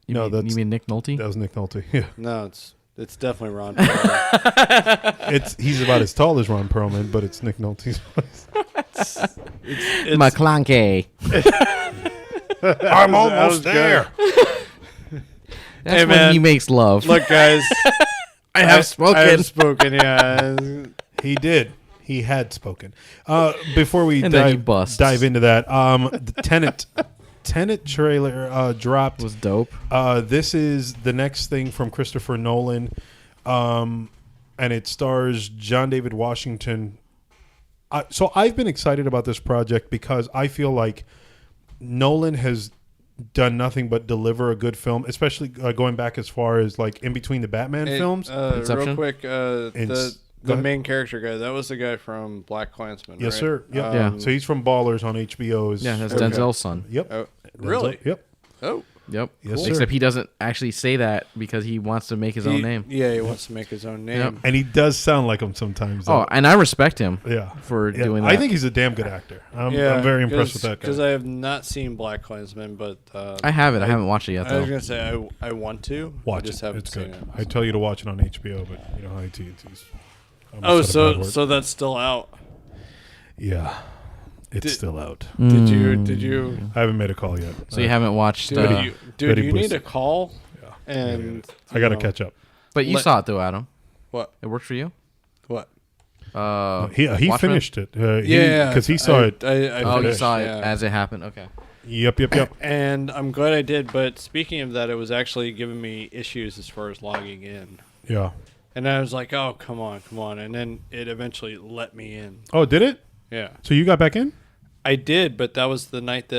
You mean Nick Nolte? That was Nick Nolte. Yeah, No, it's definitely Ron Perlman. he's about as tall as Ron Perlman, but it's Nick Nolte's voice. It's Macklunkey. I'm was almost good. there. That's Hey, when man. he makes love. Look, guys, I have spoken. I have spoken. Yeah. He did. He had spoken. Before we And then he busts. dive into that, the Tenet trailer dropped. Was dope. This is the next thing from Christopher Nolan, and it stars John David Washington. So I've been excited about this project because I feel like Nolan has done nothing but deliver a good film, especially going back as far as like in between the Batman films. Inception? Real quick, Go the ahead. main character guy, that was the guy from Black Klansman, Yes, right? sir. Yep. Yeah. So he's from Ballers on HBO's. Yeah, that's Okay. Denzel's son. Yep. Oh, Denzel. really? Yep. Oh. Yep. Yes, sir. Except he doesn't actually say that because he wants to make his own name. Yeah, he wants to make his own name. Yep. And he does sound like him sometimes. Oh, though. and I respect him yeah. for Yeah. doing that. I think he's a damn good actor. I'm very impressed with that guy. Because I have not seen Black Klansman, but I have it. I haven't watched it yet, I was though. gonna say I want to. Watch I just it. haven't It's seen good. it. I tell you to watch it on HBO, but you know how AT&T's. Oh, so that's still out. Yeah, it's Did- still out. Did you? I haven't made a call yet. So you haven't watched... Dude, Betty you need Boop. a call. Yeah. And I got to you know, catch up. But you Let- saw it, though, Adam. What? It worked for you? What? He Watchmen? finished it. Yeah, because he saw it. I Oh, you finished, saw it yeah. as it happened. Okay. Yep. And I'm glad I did. But speaking of that, it was actually giving me issues as far as logging in. Yeah. And I was like, oh, come on. And then it eventually let me in. Oh, did it? Yeah. So you got back in? I did, but that was the night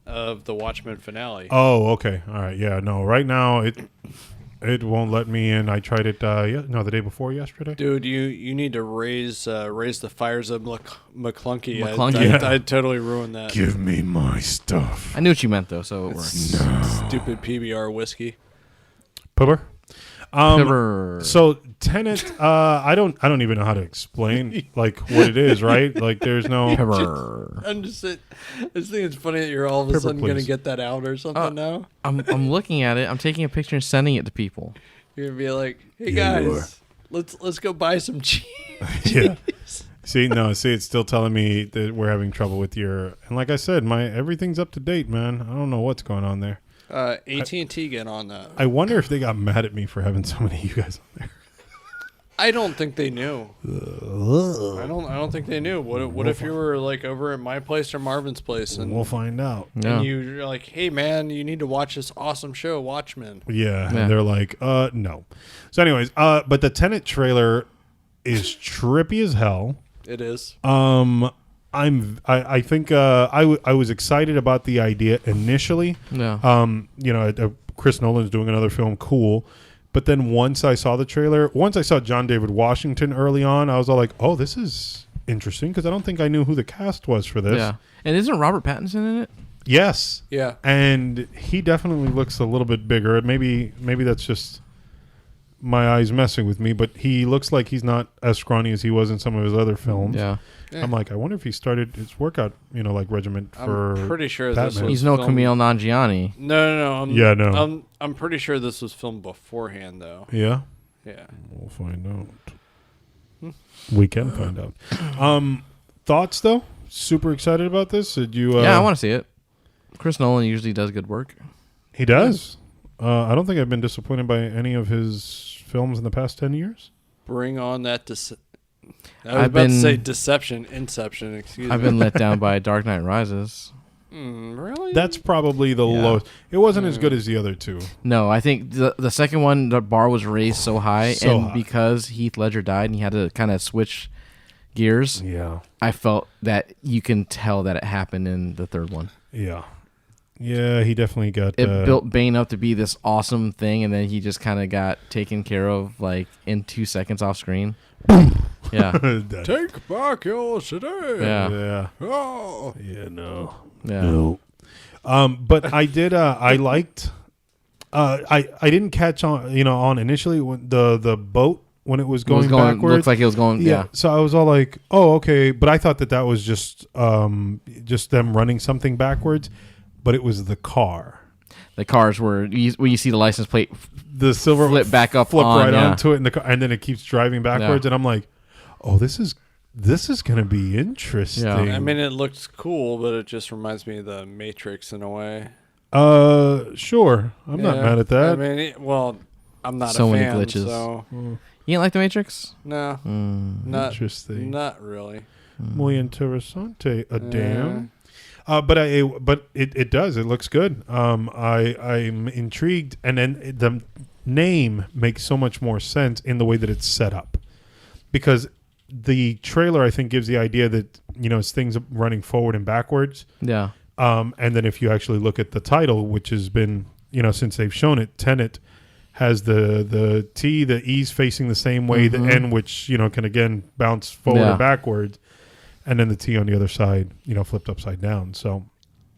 of the Watchmen finale. Oh, okay. All right. Yeah. No. Right now it won't let me in. I tried it. The day before yesterday. Dude, you need to raise the fires of Macklunkey. Macklunkey. I totally ruined that. Give me my stuff. I knew what you meant, though, so it worked. Stupid PBR whiskey. Pubber. Pibber. So Tenet, I don't even know how to explain like what it is, right? Like there's no. Pibber. I just think it's funny that you're all of a Pepper, sudden going to please. get that out or something now. I'm looking at it. I'm taking a picture and sending it to people. You're going to be like, hey Yeah, you guys, let's go buy some cheese. Yeah. See, it's still telling me that we're having trouble with your. And like I said, everything's up to date, man. I don't know what's going on there. AT&T get on that. I wonder if they got mad at me for having so many of you guys on there. I don't think they knew. I don't think they knew. What if you were like over at my place or Marvin's place and We'll find out. Yeah. and you're like, hey man, you need to watch this awesome show, Watchmen. Yeah, Yeah. and they're like, no. So, anyways, but the Tenet trailer is trippy as hell. It is. I think I was excited about the idea initially. Yeah. Chris Nolan's doing another film, cool. But then once I saw the trailer, once I saw John David Washington early on, I was all like, oh, this is interesting because I don't think I knew who the cast was for this. Yeah. And isn't Robert Pattinson in it? Yes. Yeah. And he definitely looks a little bit bigger. Maybe that's just my eyes messing with me, but he looks like he's not as scrawny as he was in some of his other films. Yeah. I'm like, I wonder if he started his workout, regimen for. I'm pretty sure Batman. this was He's no filmed- Kumail Nanjiani. No. No. I'm pretty sure this was filmed beforehand, though. Yeah. Yeah. We'll find out. We can find out. Thoughts though? Super excited about this. Did you? Yeah, I want to see it. Chris Nolan usually does good work. He does. I don't think I've been disappointed by any of his films in the past 10 years. Bring on that. I was about to say Deception, Inception. Excuse me. I've been let down by Dark Knight Rises. Really? That's probably the Yeah. lowest. It wasn't as good as the other two. No, I think the second one, the bar was raised so high, So and high. because Heath Ledger died and he had to kind of switch gears, Yeah. I felt that you can tell that it happened in the third one. Yeah. Yeah, he definitely got. It built Bane up to be this awesome thing, and then he just kind of got taken care of like in 2 seconds off screen. Yeah, that- Take back your city. yeah, yeah. Oh. Yeah. No. yeah. No. But I did. I liked. I didn't catch on initially when the boat when it was going backwards. Looked like it was going. Yeah, So I was all like, "Oh, okay," but I thought that was just them running something backwards, but it was the car. the cars were when you see the license plate. The silver Flip back up flip on, right yeah. onto it, in the car, and then it keeps driving backwards, and I'm like, "Oh, this is gonna be interesting." Yeah. I mean, it looks cool, but it just reminds me of the Matrix in a way. Sure, I'm not Yeah. mad at that. I mean, I'm not So a many fan, glitches. so You didn't like the Matrix? no, Mm. not Interesting. not really. Muy interesante. Damn. But it does. It looks good. I'm intrigued, and then the name makes so much more sense in the way that it's set up, because the trailer I think gives the idea that it's things running forward and backwards. Yeah, And then if you actually look at the title, which has been since they've shown it, Tenet has the T, the E's facing the same way, the N, which can again bounce forward Yeah. and backwards. And then the T on the other side, flipped upside down. So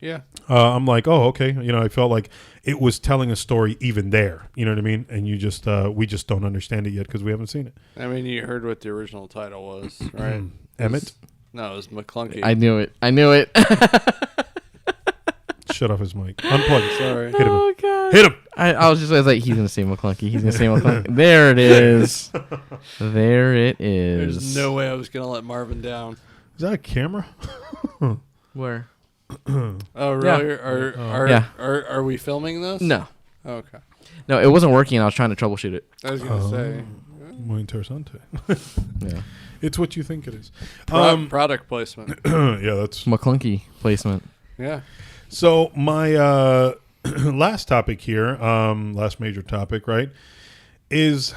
Yeah, I'm like, oh, okay. I felt like it was telling a story even there. You know what I mean? And you just, we just don't understand it yet because we haven't seen it. I mean, you heard what the original title was, right? Emmett, No, it was Macklunkey. I knew it. shut off his mic. Unplug. Sorry. Hit him. Oh god. Hit him. I was like, he's gonna say Macklunkey. He's gonna say Macklunkey. There it is. There it is. There's no way I was gonna let Marvin down. Is that a camera? Where? Oh, really? Yeah. Are we filming this? No, Okay. no, it wasn't working. I was trying to troubleshoot it. I was gonna say Muy interesante. Yeah, It's what you think it is. product placement. Yeah, that's Macklunkey placement. Yeah. so. My last topic here, last major topic, right, is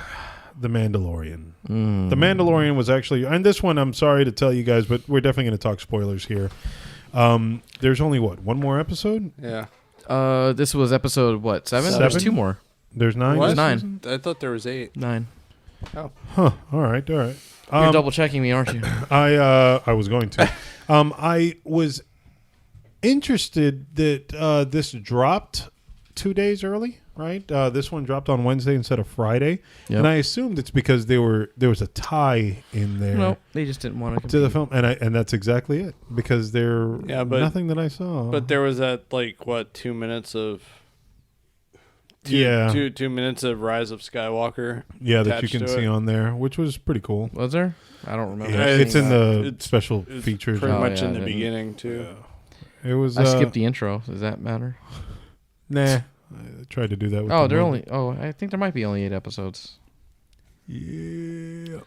The Mandalorian. The Mandalorian was actually, and this one, I'm sorry to tell you guys, but we're definitely going to talk spoilers here. There's only one more episode? Yeah. This was episode what? 7? Seven? There's 2 more. There's 9? What? this 9. season? I thought there was 8. 9. Oh. Huh. All right. You're Um, double checking me, aren't you? I was going to. I was interested that this dropped 2 days early, right? This one dropped on Wednesday instead of Friday, Yep. and I assumed it's because there was a tie in there No, they just didn't want to. to the film, and that's exactly it, because Yeah, but- nothing that I saw. But there was that 2 minutes of yeah, 2 minutes of Rise of Skywalker. yeah, that you attached can to see it. on there, which was pretty cool. Was there? I don't remember. Yeah, seeing it's in the It's- special It's features. pretty Oh, much yeah, in the I didn't. beginning too. It was. I skipped the intro. Does that matter? Nah, I tried to do that. With Oh, the they're movie. only. Oh, I think there might be only 8 episodes. Yeah.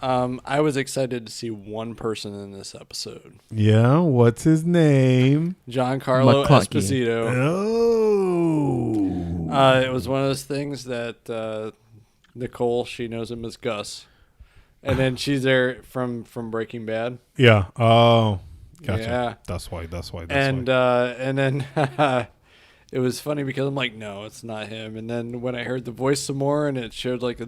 I was excited to see one person in this episode. Yeah. What's his name? Giancarlo Macklunkey. Esposito. Oh. It was one of those things that Nicole, she knows him as Gus. And then she's there from Breaking Bad. Yeah. Oh. Gotcha. Yeah. That's why. And then it was funny because I'm like, no, it's not him. And then when I heard the voice some more and it showed like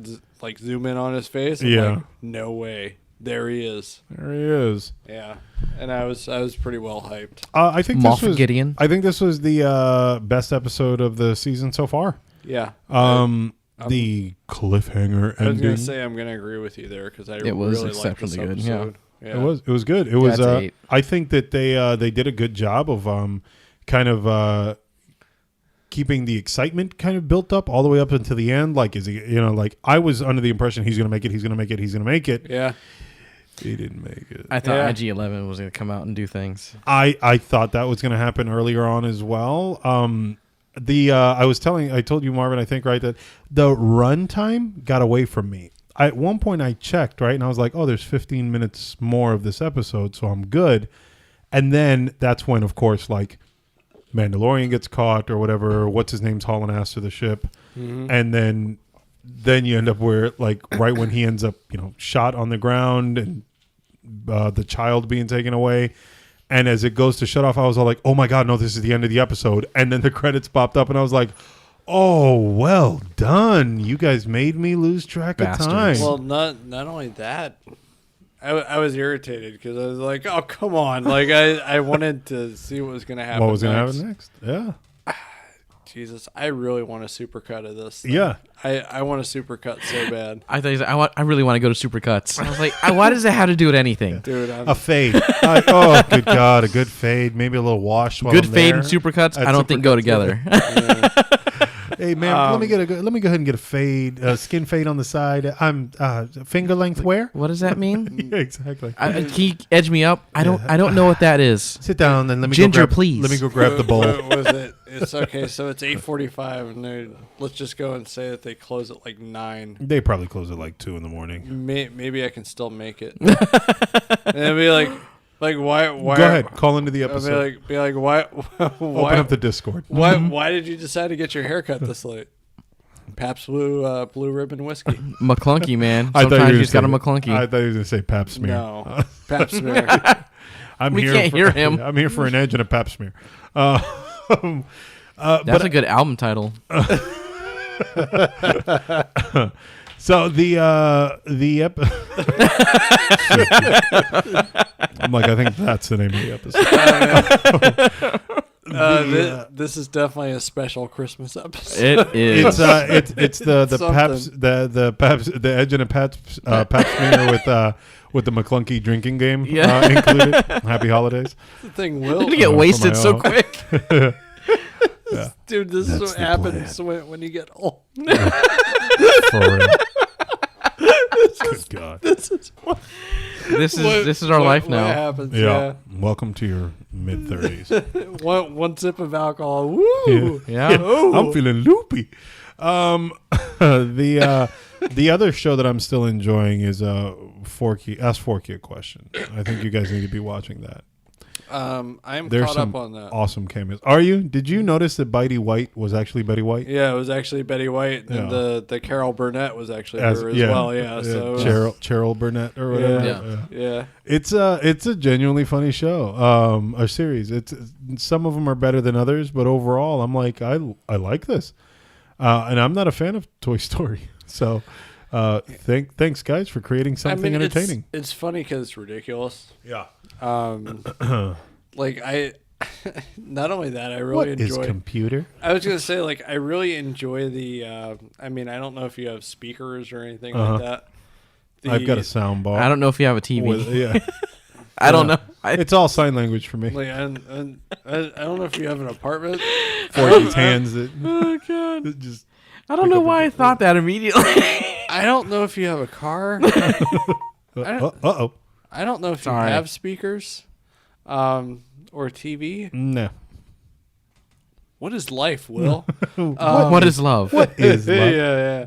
zoom in on his face, I'm like, no way, there he is. There he is. Yeah, and I was pretty well hyped. I think Moff this was Gideon. I think this was the best episode of the season so far. Yeah. The cliffhanger I was ending. gonna say I'm gonna agree with you there because It was really liked this exceptionally good, episode. Yeah. It was good. It was. That's 8. I think that they did a good job of kind of keeping the excitement kind of built up all the way up until the end. Like, is he? Like I was under the impression he's gonna make it. He's gonna make it. He's gonna make it. Yeah. He didn't make it. I thought Yeah. IG-11 was going to come out and do things. I thought that was going to happen earlier on as well. I told you, Marvin, I think, right, that the runtime got away from me. At one point I checked, right, and I was like, oh, there's 15 minutes more of this episode, so I'm good. And then that's when, of course, like Mandalorian gets caught or whatever, what's his name's hauling ass to the ship. Mm-hmm. And then you end up where, like, right when he ends up, shot on the ground and the child being taken away. And as it goes to shut off, I was all like, oh my God, no, this is the end of the episode. And then the credits popped up and I was like, oh, well done. You guys made me lose track Bastards. of time. Well, not only that, I was irritated because I was like, oh, come on. Like, I wanted to see what was going to happen what was going to next. happen next? Yeah. Jesus, I really want a supercut of this thing. Yeah. I want a supercut so bad. I thought he said, I really want to go to Supercuts. I was like, why does that have to do with anything? Dude, A fade. Oh, good God. A good fade. Maybe a little wash while Good I'm fade there. and Supercuts, At I don't think go Supercuts, together. Hey man, let me go ahead and get a fade, skin fade on the side. I'm finger length wear. What does that mean? Yeah, exactly. Can you edge me up? I don't know what that is. Sit down and let me Ginger, go grab, please. Let me go grab the bowl. What was it? It's okay. So it's 8:45, and let's just go and say that they close at like 9. They probably close at like 2 in the morning. Maybe I can still make it. And it'd be like why? Go ahead, call into the I'll episode. be like why? Open up the Discord. Why did you decide to get your haircut this late? Pabst Blue Ribbon whiskey. Macklunkey, man. I thought Sometimes you you just got a Macklunkey. I thought you were going to say Pap smear. No, Pabst Smear. I'm We here can't for, hear him. I'm here for an edge and a Pap smear. That's a good album title. So the I'm like, I think that's the name of the episode. This is definitely a special Christmas episode. It is. It's the Something. Paps the edge and a Paps smear with the Macklunkey drinking game Yeah. included. Happy holidays. The thing You're will. gonna get for wasted my so own. quick. Dude, this is what the happens when you get old. For real. Good God. This is what. This is our life What now. happens? Yeah. Welcome to your mid 30s. One sip of alcohol. Woo. Yeah. I'm feeling loopy. The other show that I'm still enjoying is Forky. Ask Forky a question. I think you guys need to be watching that. I am There's caught some up on that. awesome cameos. Are you? Did you notice that Betty White was actually Betty White? Yeah, it was actually Betty White, and Yeah. the Carol Burnett was actually her as well. Yeah, so Cheryl Burnett or whatever. Yeah. yeah. It's a genuinely funny show. A series. It's some of them are better than others, but overall, I'm like I like this, and I'm not a fan of Toy Story, so. Thanks guys for creating something entertaining. It's funny because it's ridiculous. Yeah. Like I, not only that, I really What is enjoy. computer? I was gonna say, like, I really enjoy the. I mean, I don't know if you have speakers or anything like that. I've got a sound bar. I don't know if you have a TV. Yeah. I don't know. It's all sign language for me. Like, and I don't know if you have an apartment. Forky's hands that Oh god. just. I don't know why I thought that immediately. I don't know if you have a car. Uh-oh. I don't know if Sorry. you have speakers, or TV. No. What is life, Will? What is love? What is love? yeah.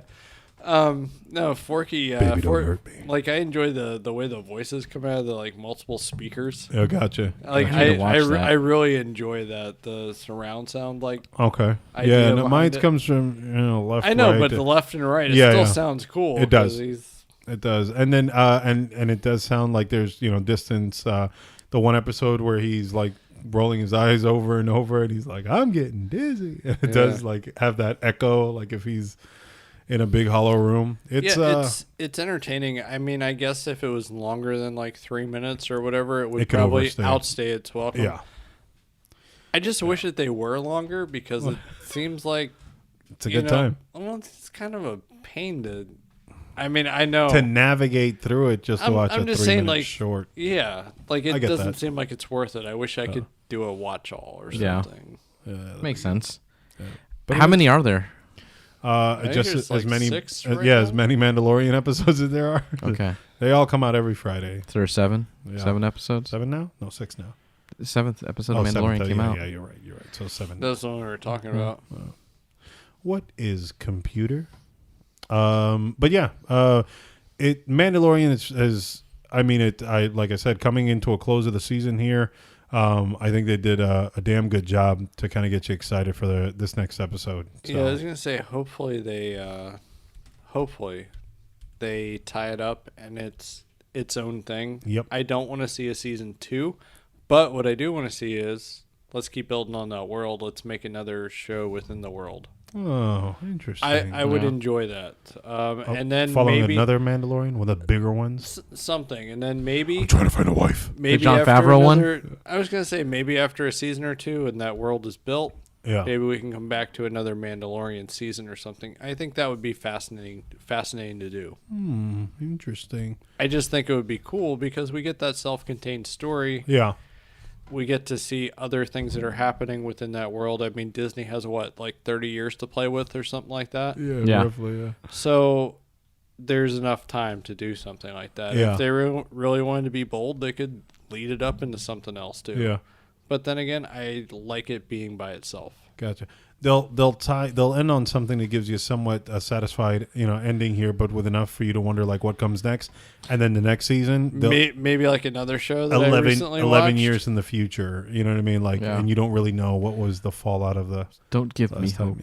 No, Forky. Baby, don't hurt me. Like I enjoy the way the voices come out of the like multiple speakers. Oh, gotcha. Like I need to watch that. I really enjoy that the surround sound like. Okay. idea Yeah, no, behind mine it. comes from left. I know, right. but the left and right, it Yeah, still yeah. sounds cool. It does. 'cause he's- It does, and then and it does sound like there's distance. The one episode where he's like rolling his eyes over and over, and he's like, "I'm getting dizzy." And it does like have that echo, like if he's in a big hollow room. It's entertaining. I mean, I guess if it was longer than like 3 minutes or whatever, it would It could probably overstay. outstay its welcome. Yeah, I just wish that they were longer because it seems like it's a good time Well, it's kind of a pain to. I mean, I know. to navigate through it just to watch I'm a just 3 saying, minute like, short. Yeah, like I it get doesn't that. seem like it's worth it. I wish I could do a watch all or Yeah. something. Makes sense. But How many are there? think Just there's, as like, many, 6 right as now. many Mandalorian episodes as there are. Okay. They all come out every Friday. So there's 7? Yeah. 7 episodes? 7 now? No, 6 now. The 7th episode of seventh, Mandalorian came yeah, out. Yeah, you're right. So 7. That's what we were talking about. What is computer? But yeah, Mandalorian is I mean it. I like I said, coming into a close of the season here. I think they did a damn good job to kind of get you excited for this next episode. So, Yeah, I was gonna say hopefully they tie it up and it's its own thing. Yep. I don't want to see a season 2, but what I do want to see is let's keep building on that world. Let's make another show within the world. Oh, interesting. I would Yeah. enjoy that. And then following maybe another Mandalorian, one of the bigger ones. something, and then maybe Trying to find a wife. maybe Jon after Favreau one? another, I was gonna say maybe after a season or two and that world is built, Yeah. maybe we can come back to another Mandalorian season or something. I think that would be fascinating to do. Interesting. I just think it would be cool because we get that self-contained story. Yeah. We get to see other things that are happening within that world. I mean, Disney has like 30 years to play with or something like that. Yeah. Roughly, yeah. So there's enough time to do something like that. Yeah. If they really wanted to be bold, they could lead it up into something else too. Yeah. But then again, I like it being by itself. Gotcha. They'll end on something that gives you somewhat a satisfied ending here, but with enough for you to wonder like what comes next, and then the next season Maybe like another show that I recently 11 watched. years in the future. You know what I mean? Like, Yeah. and you don't really know what was the fallout of the Don't give me last time hope.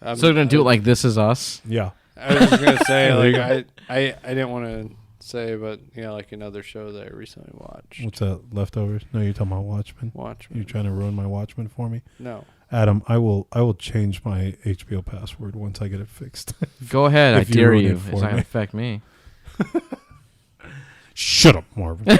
yet. So they're going to do it like This Is Us? Yeah. I was just gonna say, There you like, I didn't want to say, but like another show that I recently watched. What's that? Leftovers? No, you're talking about Watchmen. Watchmen. You're trying to ruin my Watchmen for me, No. Adam. I will change my HBO password once I get it fixed. Go ahead. I If you dare ruin you. it It's for not going me. to affect me. Shut up, Marvin.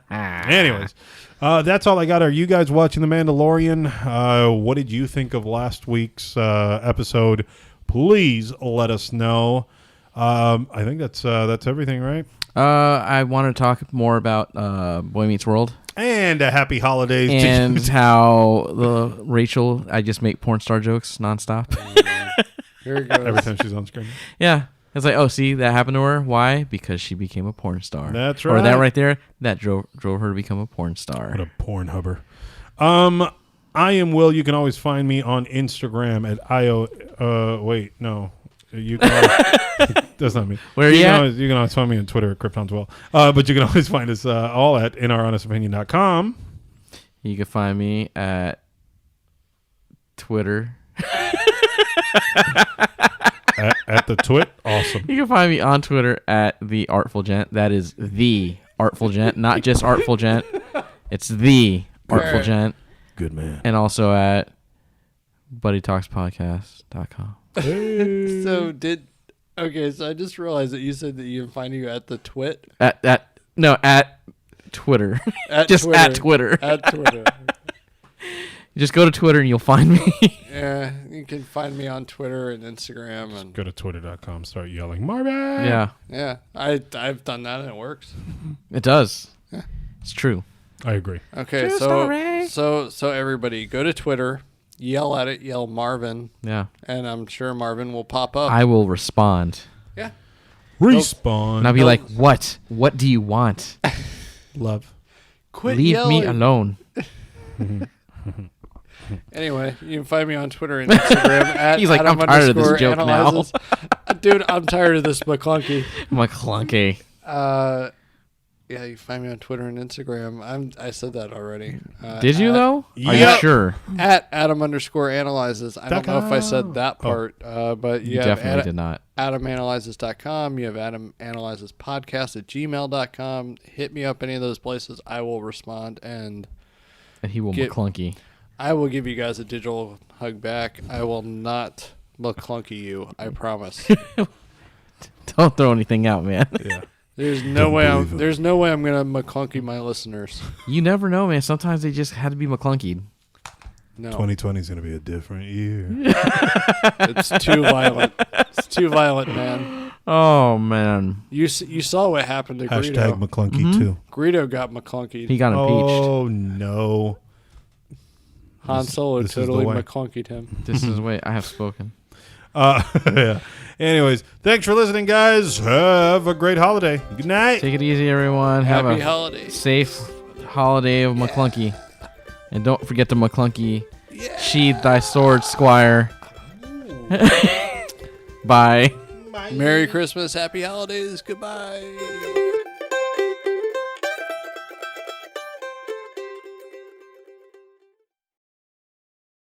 Anyways, that's all I got. Are you guys watching The Mandalorian? What did you think of last week's episode? Please let us know. I think that's everything, right? I want to talk more about Boy Meets World And a happy holidays. to and you. how Rachel, I just make porn star jokes nonstop. Here it goes. Every time she's on screen. Yeah. It's like, oh, see, that happened to her. Why? Because she became a porn star. That's Or that right. right there, that drove her to become a porn star. What a porn hubber. I am Will. You can always find me on Instagram at wait, no. You can always, that's not me. Where you you can can at? always, you can always find me on Twitter at Krypton's but you can always find us all at inouronestopinion.com. You can find me at Twitter. at the twit. Awesome. You can find me on Twitter at The Artful Gent. That is The Artful Gent, not just Artful Gent. It's The Artful Gent. Good man. And also at BuddyTalksPodcast.com. So so I just realized that you said that you can find you at the twit. At Twitter. At Just Twitter. at Twitter. At Twitter. Just go to Twitter and you'll find me. Yeah, you can find me on Twitter and Instagram and Go to twitter.com. Start yelling, Marvin. Yeah, yeah, I've done that and it works. it does. It's true. I agree. Okay, True so story. so everybody go to Twitter, yell at it, yell Marvin, Yeah. and I'm sure Marvin will pop up. I will respond. Yeah. Respawn. And I'll be like, what? What do you want? Love. Quit Leave yelling. me alone. Anyway, you can find me on Twitter and Instagram at He's like, I'm tired of this joke now. Analyzes. Dude, I'm tired of this Macklunkey. Macklunkey. Yeah, you find me on Twitter and Instagram. I said that already. Did you though? Yeah. Are you sure? At Adam_analyzes. I don't know if I said that part, but You definitely did not. AdamAnalyzes.com. You have AdamAnalyzesPodcast@gmail.com. Hit me up any of those places. I will respond, and he will Macklunkey. I will give you guys a digital hug back. I will not Macklunkey you. I promise. Don't throw anything out, man. Yeah. There's no way I'm gonna Macklunkey my listeners. You never know, man. Sometimes they just had to be Macklunkeyed. No, 2020 is going to be a different year. it's too violent. It's too violent, man. Oh man, You saw what happened to Hashtag Greedo. McClunky too. Greedo got Macklunkeyed. he got impeached. Oh no. Han Solo this is the totally way. Macklunkeyed him. This is the way I have spoken. Yeah. Anyways, thanks for listening, guys. Have a great holiday. Good night. Take it easy, everyone. Have Happy a holidays. safe holiday of Macklunkey. And don't forget to Macklunkey. Sheathe thy sword, squire. Bye. Merry Christmas. Happy holidays. Goodbye.